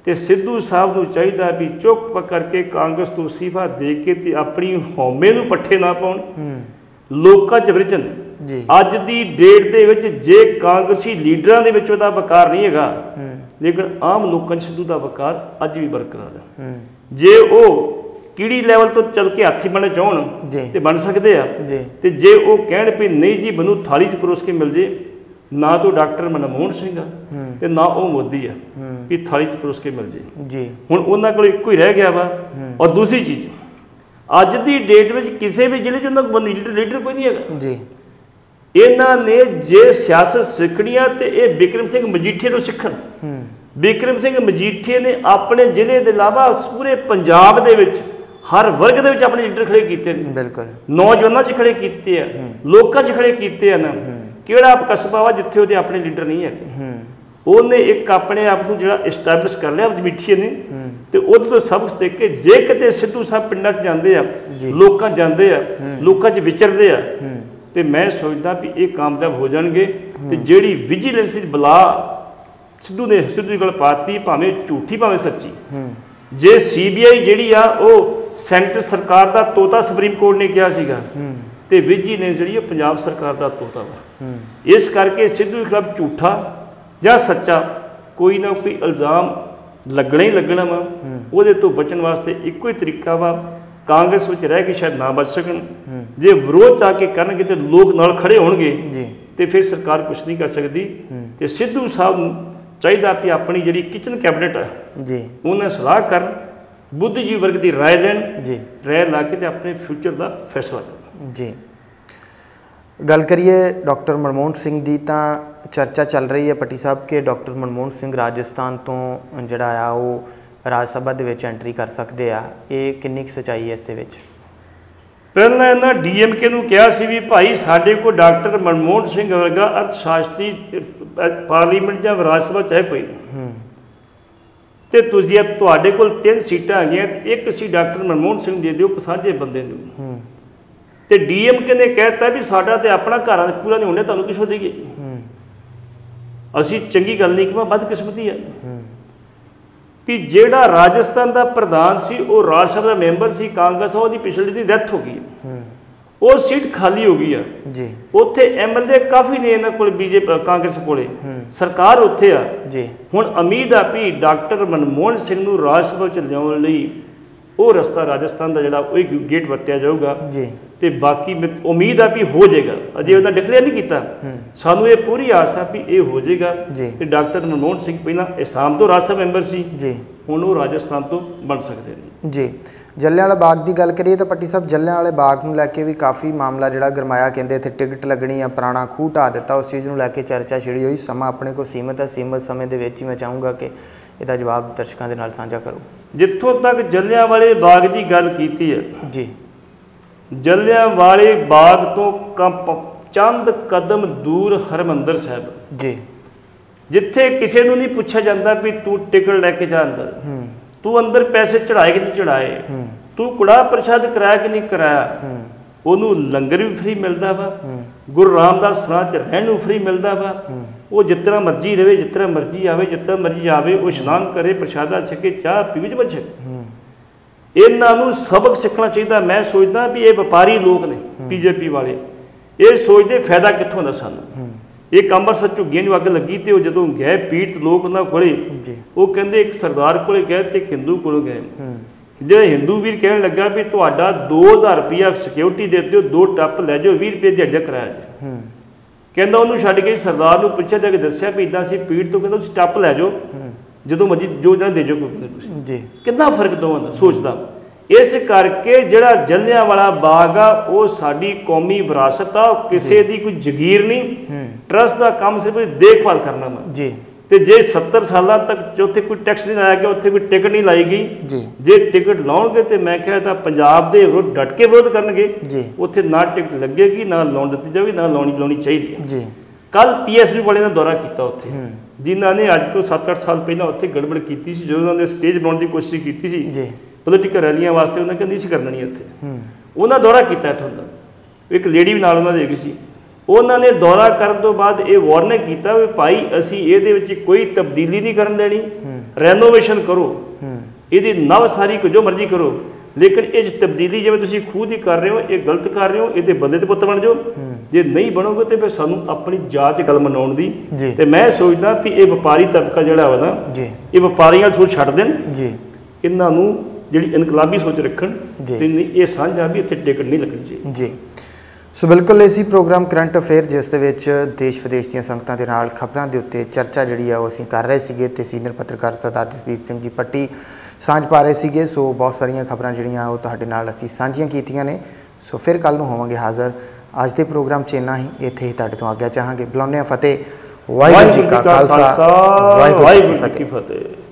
ਤੇ ਸਿੱਧੂ ਸਾਹਿਬ ਨੂੰ ਚਾਹੀਦਾ ਵੀ ਚੁੱਪ ਕਰਕੇ ਕਾਂਗਰਸ ਤੋਂ ਅਸਤੀਫਾ ਦੇ ਕੇ ਤੇ ਆਪਣੀ ਹਉਮੈ ਨੂੰ ਪੱਠੇ ਨਾ ਪਾਉਣ, ਲੋਕਾਂ 'ਚ ਵਿਰਜਣ। ਅੱਜ ਦੀ ਡੇਟ ਦੇ ਵਿੱਚ ਜੇ ਕਾਂਗਰਸੀ ਲੀਡਰਾਂ ਦੇ ਵਿੱਚ ਉਹਦਾ ਵਕਾਰ ਨਹੀਂ ਹੈਗਾ, ਲੇਕਿਨ ਆਮ ਲੋਕਾਂ 'ਚ ਸਿੱਧੂ ਦਾ ਵਕਾਰ ਅੱਜ ਵੀ ਬਰਕਰਾਰ ਹੈ। ਜੇ ਉਹ ਕਿਹੜੀ ਲੈਵਲ ਤੋਂ ਚੱਲ ਕੇ ਹਾਥੀ ਬਣਨਾ ਚਾਹਣ ਤੇ ਬਣ ਸਕਦੇ ਆ, ਤੇ ਜੇ ਉਹ ਕਹਿਣ ਵੀ ਨਹੀਂ ਜੀ ਮੈਨੂੰ ਥਾਲੀ 'ਚ ਪਰੋਸ ਕੇ ਮਿਲ ਜੇ, ਨਾ ਤਾਂ ਡਾਕਟਰ ਮਨਮੋਹਨ ਸਿੰਘ ਆ ਤੇ ਨਾ ਉਹ ਮੋਦੀ ਆ ਵੀ ਥਾਲੀ 'ਚ ਪਰੋਸ ਕੇ ਮਿਲ ਜੇ ਜੀ। ਹੁਣ ਉਹਨਾਂ ਕੋਲ ਇੱਕੋ ਹੀ ਰਹਿ ਗਿਆ ਵਾ। ਔਰ ਦੂਸਰੀ ਚੀਜ਼, ਅੱਜ ਦੀ ਡੇਟ ਵਿੱਚ ਕਿਸੇ ਵੀ ਜ਼ਿਲ੍ਹੇ 'ਚ ਉਹਨਾਂ ਕੋਲ ਲੀਡਰ ਕੋਈ ਨਹੀਂ ਹੈਗਾ ਜੀ। ਇਹਨਾਂ ਨੇ ਜੇ ਸਿਆਸਤ ਸਿੱਖਣੀ ਆ ਤੇ ਇਹ ਬਿਕਰਮ ਸਿੰਘ ਮਜੀਠੀਏ ਤੋਂ ਸਿੱਖਣ। ਬਿਕਰਮ ਸਿੰਘ ਮਜੀਠੀਏ ਨੇ ਆਪਣੇ ਜ਼ਿਲ੍ਹੇ ਦੇ ਇਲਾਵਾ ਪੂਰੇ ਪੰਜਾਬ ਦੇ ਵਿੱਚ ਹਰ ਵਰਗ ਦੇ ਵਿੱਚ ਆਪਣੇ ਲੀਡਰ ਖੜੇ ਕੀਤੇ ਨੇ। ਬਿਲਕੁਲ ਨੌਜਵਾਨਾਂ 'ਚ ਖੜੇ ਕੀਤੇ ਆ, ਲੋਕਾਂ 'ਚ ਖੜੇ ਕੀਤੇ ਆ ਨਾ। ਕਿਹੜਾ ਕਸਬਾ ਵਾ ਜਿੱਥੇ ਉਹਦੇ ਆਪਣੇ ਲੀਡਰ ਨਹੀਂ ਹੈ? ਉਹਨੇ ਇੱਕ ਆਪਣੇ ਆਪ ਨੂੰ ਜਿਹੜਾ ਇਸਟੈਬਲਿਸ਼ ਕਰ ਲਿਆ ਮਜੀਠੀਏ ਨੇ, ਤੇ ਉਹਦੇ ਤੋਂ ਸਬਕ ਸਿੱਖ ਕੇ ਜੇ ਕਿਤੇ ਸਿੱਧੂ ਸਾਹਿਬ ਪਿੰਡਾਂ 'ਚ ਜਾਂਦੇ ਆ, ਲੋਕਾਂ ਜਾਂਦੇ ਆ, ਲੋਕਾਂ 'ਚ ਵਿਚਰਦੇ ਆ, ਤੇ ਮੈਂ ਸੋਚਦਾ ਵੀ ਇਹ ਕਾਮਯਾਬ ਹੋ ਜਾਣਗੇ। ਤੇ ਜਿਹੜੀ ਵਿਜੀਲੈਂਸ ਦੀ ਬਲਾ ਸਿੱਧੂ ਦੀ ਗੱਲ ਪਾਤੀ, ਭਾਵੇਂ ਝੂਠੀ ਭਾਵੇਂ ਸੱਚੀ, ਜੇ CBI ਜਿਹੜੀ ਆ ਉਹ ਸੈਂਟਰ ਸਰਕਾਰ ਦਾ ਤੋਤਾ ਸੁਪਰੀਮ ਕੋਰਟ ਨੇ ਕਿਹਾ ਸੀਗਾ, ਤੇ ਵਿਜੀਲੈਂਸ ਜਿਹੜੀ ਉਹ ਪੰਜਾਬ ਸਰਕਾਰ ਦਾ ਤੋਤਾ ਵਾ। ਇਸ ਕਰਕੇ ਸਿੱਧੂ ਦੇ ਖਿਲਾਫ ਝੂਠਾ ਜਾਂ ਸੱਚਾ ਕੋਈ ਨਾ ਕੋਈ ਇਲਜ਼ਾਮ ਲੱਗਣਾ ਹੀ ਲੱਗਣਾ ਵਾ। ਉਹਦੇ ਤੋਂ ਬਚਣ ਵਾਸਤੇ ਇੱਕੋ ਹੀ ਤਰੀਕਾ ਵਾ, ਕਾਂਗਰਸ ਵਿੱਚ ਰਹਿ ਕੇ ਸ਼ਾਇਦ ਨਾ ਬਚ ਸਕਣ। ਜੇ ਵਿਰੋਧ ਚ ਆ ਕੇ ਕਰਨਗੇ ਤੇ ਲੋਕ ਨਾਲ ਖੜੇ ਹੋਣਗੇ ਤੇ ਫਿਰ ਸਰਕਾਰ ਕੁਛ ਨਹੀਂ ਕਰ ਸਕਦੀ। ਤੇ ਸਿੱਧੂ ਸਾਹਿਬ ਨੂੰ ਚਾਹੀਦਾ ਵੀ ਆਪਣੀ ਜਿਹੜੀ ਕਿਚਨ ਕੈਬਨਿਟ ਹੈ ਜੀ, ਉਹਨਾਂ ਸਲਾਹ ਕਰਨ, ਬੁੱਧੀਜੀਵੀ ਵਰਗ ਦੀ ਰਾਏ ਲੈਣ ਜੀ, ਰਾਏ ਲਾ ਕੇ ਤੇ ਆਪਣੇ ਫਿਊਚਰ ਦਾ ਫੈਸਲਾ ਕਰਨ ਜੀ। ਗੱਲ ਕਰੀਏ ਡਾਕਟਰ ਮਨਮੋਹਨ ਸਿੰਘ ਦੀ, ਤਾਂ ਚਰਚਾ ਚੱਲ ਰਹੀ ਹੈ ਪੱਟੀ ਸਾਹਿਬ ਕਿ ਡਾਕਟਰ ਮਨਮੋਹਨ ਸਿੰਘ ਰਾਜਸਥਾਨ ਤੋਂ ਜਿਹੜਾ ਆ ਉਹ ਰਾਜ ਸਭਾ ਦੇ ਵਿੱਚ ਐਂਟਰੀ ਕਰ ਸਕਦੇ ਆ। ਇਹ ਕਿੰਨੀ ਕੁ ਸੱਚਾਈ ਹੈ ਇਸ ਦੇ ਵਿੱਚ? ਪਹਿਲਾਂ ਇਹਨਾਂ DMK ਨੂੰ ਕਿਹਾ ਸੀ ਵੀ ਭਾਈ ਸਾਡੇ ਕੋਲ ਡਾਕਟਰ ਮਨਮੋਹਨ ਸਿੰਘ ਵਰਗਾ ਅਰਥ ਸ਼ਾਸਤਰੀ ਪਾਰਲੀਮੈਂਟ ਜਾਂ ਰਾਜ ਸਭਾ ਚਾਹੇ ਕੋਈ ਨਹੀਂ, ਤੇ ਤੁਸੀਂ ਤੁਹਾਡੇ ਕੋਲ 3 ਸੀਟਾਂ ਹੈਗੀਆਂ, ਇੱਕ ਸੀ ਡਾਕਟਰ ਮਨਮੋਹਨ ਸਿੰਘ ਦੇ ਦਿਓ ਸਾਂਝੇ ਬੰਦੇ ਨੂੰ। ਤੇ DMK ਨੇ ਕਹਿਤਾ ਵੀ ਸਾਡਾ ਤੇ ਆਪਣਾ ਘਰਾਂ ਦੇ ਪੂਰਾ ਨਹੀਂ ਹੋਣਾ, ਤੁਹਾਨੂੰ ਕਿਸ ਦੇਈਏ? ਅਸੀਂ ਚੰਗੀ ਗੱਲ ਨਹੀਂ ਕਿ ਬਦਕਿਸਮਤੀ ਆ ਵੀ ਜਿਹੜਾ ਰਾਜਸਥਾਨ ਦਾ ਪ੍ਰਧਾਨ ਸੀ ਉਹ ਰਾਜ ਸਭਾ ਦਾ ਮੈਂਬਰ ਸੀ ਕਾਂਗਰਸ, ਉਹਦੀ ਪਿਛਲੇ ਦਿਨ ਡੈਥ ਹੋ ਗਈ, ਉਹ ਸੀਟ ਖਾਲੀ ਹੋ ਗਈ ਆ ਜੀ। ਉੱਥੇ MLA ਕਾਫੀ ਨੇ ਇਹਨਾਂ ਕੋਲ, BJP ਕਾਂਗਰਸ ਕੋਲੇ ਸਰਕਾਰ ਉੱਥੇ ਆ ਜੀ। ਹੁਣ ਉਮੀਦ ਆ ਵੀ ਡਾਕਟਰ ਮਨਮੋਹਨ ਸਿੰਘ ਨੂੰ ਰਾਜ ਸਭਾ 'ਚ ਲਿਆਉਣ ਲਈ ਉਹ ਰਸਤਾ ਰਾਜਸਥਾਨ ਦਾ ਜਿਹੜਾ ਉਹ ਗੇਟ ਵਰਤਿਆ ਜਾਊਗਾ ਜੀ। ਤੇ ਬਾਕੀ ਉਮੀਦ ਆ ਵੀ ਹੋ ਜਾਏਗਾ, ਅਜੇ ਉਹਦਾ ਡਿਕਲੇਅਰ ਨਹੀਂ ਕੀਤਾ, ਸਾਨੂੰ ਇਹ ਪੂਰੀ ਆਸ ਆ ਵੀ ਇਹ ਹੋ ਜਾਏਗਾ। ਤੇ ਡਾਕਟਰ ਮਨਮੋਹਨ ਸਿੰਘ ਪਹਿਲਾਂ ਅਸਾਮ ਤੋਂ ਰਾਜ ਸਭਾ ਮੈਂਬਰ ਸੀ ਜੀ, ਹੁਣ ਉਹ ਰਾਜਸਥਾਨ ਤੋਂ ਬਣ ਸਕਦੇ ਨੇ ਜੀ। ਜਲਿਆਂਵਾਲਾ ਬਾਗ ਦੀ ਗੱਲ ਕਰੀਏ ਤਾਂ ਪੱਟੀ ਸਾਹਿਬ ਜਲਿਆਂਵਾਲੇ ਬਾਗ ਨੂੰ ਲੈ ਕੇ ਵੀ ਕਾਫੀ ਮਾਮਲਾ ਜਿਹੜਾ ਗਰਮਾਇਆ, ਕਹਿੰਦੇ ਇੱਥੇ ਟਿਕਟ ਲੱਗਣੀ ਆ, ਪੁਰਾਣਾ ਖੂਹ ਢਾਹ ਦਿੱਤਾ, ਉਸ ਚੀਜ਼ ਨੂੰ ਲੈ ਕੇ ਚਰਚਾ ਛਿੜੀ ਹੋਈ। ਸਮਾਂ ਆਪਣੇ ਕੋਲ ਸੀਮਿਤ ਹੈ, ਸੀਮਿਤ ਸਮੇਂ ਦੇ ਵਿੱਚ ਹੀ ਮੈਂ ਚਾਹੂੰਗਾ ਕਿ ਇਹਦਾ ਜਵਾਬ ਦਰਸ਼ਕਾਂ ਦੇ ਨਾਲ ਸਾਂਝਾ ਕਰੋ। ਜਿੱਥੋਂ ਤੱਕ ਜਲਿਆਂਵਾਲੇ ਬਾਗ ਦੀ ਗੱਲ ਕੀਤੀ ਹੈ ਜੀ, ਜਲਿਆਂਵਾਲੇ ਬਾਗ ਤੋਂ ਚੰਦ ਕਦਮ ਦੂਰ ਹਰਿਮੰਦਰ ਸਾਹਿਬ ਜੀ, ਜਿੱਥੇ ਕਿਸੇ ਨੂੰ ਨਹੀਂ ਪੁੱਛਿਆ ਜਾਂਦਾ ਵੀ ਤੂੰ ਟਿਕਟ ਲੈ ਕੇ ਜਾ ਅੰਦਰ, ਤੂੰ ਅੰਦਰ ਪੈਸੇ ਚੜਾਏ ਕਿ ਨਹੀਂ ਚੜਾਏ, ਤੂੰ ਕੜਾ ਪ੍ਰਸ਼ਾਦ ਕਰਾਇਆ ਕਿ ਨਹੀਂ ਕਰਾਇਆ, ਉਹਨੂੰ ਲੰਗਰ ਵੀ ਫ੍ਰੀ ਮਿਲਦਾ ਵਾ, ਗੁਰੂ ਰਾਮਦਾਸ ਸਰਾਂ 'ਚ ਰਹਿਣ ਨੂੰ ਫ੍ਰੀ ਮਿਲਦਾ ਵਾ। ਉਹ ਜਿਸ ਤਰ੍ਹਾਂ ਮਰਜ਼ੀ ਰਹੇ, ਜਿਸ ਤਰ੍ਹਾਂ ਮਰਜ਼ੀ ਆਵੇ, ਜਿਸ ਤਰ੍ਹਾਂ ਮਰਜ਼ੀ ਆਵੇ, ਉਹ ਇਸ਼ਨਾਨ ਕਰੇ, ਪ੍ਰਸ਼ਾਦਾ ਛਕੇ, ਚਾਹ ਪੀਵੇ, ਜਮਾ ਛਕੇ। ਇਹਨਾਂ ਨੂੰ ਸਬਕ ਸਿੱਖਣਾ ਚਾਹੀਦਾ। ਮੈਂ ਸੋਚਦਾ ਵੀ ਇਹ ਵਪਾਰੀ ਲੋਕ ਨੇ ਬੀਜੇਪੀ ਵਾਲੇ, ਇਹ ਸੋਚਦੇ ਫਾਇਦਾ ਕਿੱਥੋਂ ਹੁੰਦਾ ਸਾਨੂੰ। ਇੱਕ ਅੰਮ੍ਰਿਤਸਰ ਝੁੱਗੀਆਂ ਨੂੰ ਅੱਗ ਲੱਗੀ ਤੇ ਉਹ ਜਦੋਂ ਗਏ ਪੀੜਤ ਲੋਕ ਉਹਨਾਂ ਕੋਲੇ, ਉਹ ਕਹਿੰਦੇ ਇੱਕ ਸਰਦਾਰ ਕੋਲੇ ਗਏ ਤੇ ਇੱਕ ਹਿੰਦੂ ਕੋਲ ਗਏ। ਜਿਹੜਾ ਹਿੰਦੂ ਵੀਰ ਕਹਿਣ ਲੱਗਾ ਵੀ ਤੁਹਾਡਾ 2000 ਰੁਪਇਆ ਸਿਕਿਉਰਿਟੀ ਦੇ ਦਿਓ, 2 ਟੱਪ ਲੈ ਜਾਓ, 20 ਰੁਪਏ ਦਿਹਾੜੀ ਦਾ ਕਿਰਾਇਆ ਜੀ। ਕਹਿੰਦਾ ਉਹਨੂੰ ਛੱਡ ਕੇ ਸਰਦਾਰ ਨੂੰ ਪੁੱਛਿਆ ਜਾ ਕੇ ਦੱਸਿਆ ਵੀ ਇੱਦਾਂ ਅਸੀਂ ਪੀੜ ਤੋਂ, ਕਹਿੰਦਾ ਤੁਸੀਂ ਟੱਪ ਲੈ ਜਾਓ, ਜਦੋਂ ਮਰਜ਼ੀ ਜੋ ਜਣਾ ਦੇ ਜਾਓ ਕੋਈ ਤੁਸੀਂ ਜੀ। ਕਿੰਨਾ ਫਰਕ ਦੋਵਾਂ ਦਾ ਸੋਚਦਾ। ਇਸ ਕਰਕੇ ਜਿਹੜਾ ਜਲਿਆਂਵਾਲਾ ਬਾਗ ਆ ਉਹ ਸਾਡੀ ਕੌਮੀ ਵਿਰਾਸਤ ਆ, ਕਿਸੇ ਦੀ ਕੋਈ ਜ਼ਗੀਰ ਨਹੀਂ। ਟਰਸਟ ਦਾ ਕੰਮ ਸਿਰਫ ਦੇਖਭਾਲ ਕਰਨਾ ਵਾ ਜੀ। ਤੇ ਜੇ 70 ਸਾਲਾਂ ਤੱਕ ਉੱਥੇ ਕੋਈ ਟੈਕਸ ਨਹੀਂ ਲਾਇਆ ਗਿਆ, ਉੱਥੇ ਕੋਈ ਟਿਕਟ ਨਹੀਂ ਲਾਈ ਗਈ ਜੀ। ਜੇ ਟਿਕਟ ਲਾਉਣਗੇ ਤੇ ਮੈਂ ਕਿਹਾ ਤਾਂ ਪੰਜਾਬ ਦੇ ਵਿਰੁੱਧ ਡਟ ਕੇ ਵਿਰੋਧ ਕਰਨਗੇ ਜੀ। ਉੱਥੇ ਨਾ ਟਿਕਟ ਲੱਗੇਗੀ, ਨਾ ਲਾਉਣ ਦਿੱਤੀ ਜਾਵੇ, ਨਾ ਲਾਉਣੀ ਚਾਹੀਦੀ ਹੈ ਜੀ। ਕੱਲ PSU ਵਾਲਿਆਂ ਦਾ ਦੌਰਾ ਕੀਤਾ ਉੱਥੇ, ਜਿਨ੍ਹਾਂ ਨੇ ਅੱਜ ਤੋਂ 7-8 ਸਾਲ ਪਹਿਲਾਂ ਉੱਥੇ ਗੜਬੜ ਕੀਤੀ ਸੀ, ਜਦੋਂ ਉਹਨਾਂ ਨੇ ਸਟੇਜ ਬਣਾਉਣ ਦੀ ਕੋਸ਼ਿਸ਼ ਕੀਤੀ ਸੀ ਪੋਲੀਟੀਕਲ ਰੈਲੀਆਂ ਵਾਸਤੇ, ਉਹਨਾਂ ਕਹਿੰਦੇ ਸੀ ਕਰਨਾ ਨਹੀਂ ਉੱਥੇ। ਉਹਨਾਂ ਦੌਰਾ ਕੀਤਾ ਇੱਥੋਂ ਦਾ, ਇੱਕ ਲੇਡੀ ਵੀ ਨਾਲ ਉਹਨਾਂ ਦੇ ਗਈ ਸੀ। ਉਹਨਾਂ ਨੇ ਦੌਰਾ ਕਰਨ ਤੋਂ ਬਾਅਦ ਇਹ ਵਾਰਨਿੰਗ ਕੀਤਾ ਵੀ ਭਾਈ ਅਸੀਂ ਇਹਦੇ ਵਿੱਚ ਕੋਈ ਤਬਦੀਲੀ ਨਹੀਂ ਕਰਨ ਦੇਣੀ, ਰੈਨੋਵੇਸ਼ਨ ਕਰੋ, ਇਹਦੀ ਨਵ ਸਾਰੀ ਕੁਝ ਜੋ ਮਰਜ਼ੀ ਕਰੋ, ਲੇਕਿਨ ਇਹ ਤਬਦੀਲੀ ਜਿਵੇਂ ਤੁਸੀਂ ਖੁਦ ਹੀ ਕਰ ਰਹੇ ਹੋ ਇਹ ਗਲਤ ਕਰ ਰਹੇ ਹੋ, ਇਹਦੇ ਬੰਦੇ ਤੇ ਪੁੱਤ ਬਣ ਜਾਓ। ਜੇ ਨਹੀਂ ਬਣੋਗੇ ਤੇ ਫਿਰ ਸਾਨੂੰ ਆਪਣੀ ਜਾਤ 'ਚ ਗੱਲ ਮਨਾਉਣ ਦੀ। ਤੇ ਮੈਂ ਸੋਚਦਾ ਵੀ ਇਹ ਵਪਾਰੀ ਤਬਕਾ ਜਿਹੜਾ ਵਾ ਨਾ, ਇਹ ਵਪਾਰੀਆਂ ਸੋਚ ਛੱਡ ਦੇਣ, ਇਹਨਾਂ ਨੂੰ ਜਿਹੜੀ ਇਨਕਲਾਬੀ ਸੋਚ ਰੱਖਣ ਤੇ ਨਹੀਂ ਇਹ ਸਾਂਝਾ ਵੀ ਇੱਥੇ ਟਿਕਟ ਨਹੀਂ ਲੱਗਣੀ ਚਾਹੀਦੀ ਜੀ। ਸੋ ਬਿਲਕੁਲ ਇਸੀ ਪ੍ਰੋਗਰਾਮ ਕਰੰਟ ਅਫੇਅਰ ਜਿਸ ਦੇ ਵਿੱਚ ਦੇਸ਼ ਵਿਦੇਸ਼ ਦੀਆਂ ਸੰਗਤਾਂ ਦੇ ਨਾਲ ਖਬਰਾਂ ਦੇ ਉੱਤੇ ਚਰਚਾ ਜਿਹੜੀ ਆ ਉਹ ਅਸੀਂ ਕਰ ਰਹੇ ਸੀਗੇ ਤੇ ਸੀਨੀਅਰ ਪੱਤਰਕਾਰ ਸਰਦਾਰ ਜਸਬੀਰ ਸਿੰਘ ਜੀ ਪੱਟੀ ਸਾਂਝ ਪਾ ਰਹੇ ਸੀਗੇ। ਸੋ ਬਹੁਤ ਸਾਰੀਆਂ ਖਬਰਾਂ ਜਿਹੜੀਆਂ ਉਹ ਤੁਹਾਡੇ ਨਾਲ ਅਸੀਂ ਸਾਂਝੀਆਂ ਕੀਤੀਆਂ ਨੇ। ਸੋ ਫਿਰ ਕੱਲ੍ਹ ਨੂੰ ਹੋਵਾਂਗੇ ਹਾਜ਼ਰ। ਅੱਜ ਦੇ ਪ੍ਰੋਗਰਾਮ 'ਚ ਇੰਨਾ ਹੀ, ਇੱਥੇ ਹੀ ਤੁਹਾਡੇ ਤੋਂ ਆਗਿਆ ਚਾਹਾਂਗੇ। ਬੁਲਾਉਂਦੇ ਹਾਂ ਫਤਿਹ। ਵਾਹਿਗੁਰੂ ਜੀ ਕਾ ਖਾਲਸਾ, ਵਾਹਿਗੁਰੂ ਜੀ ਕੀ ਫਤਿਹ।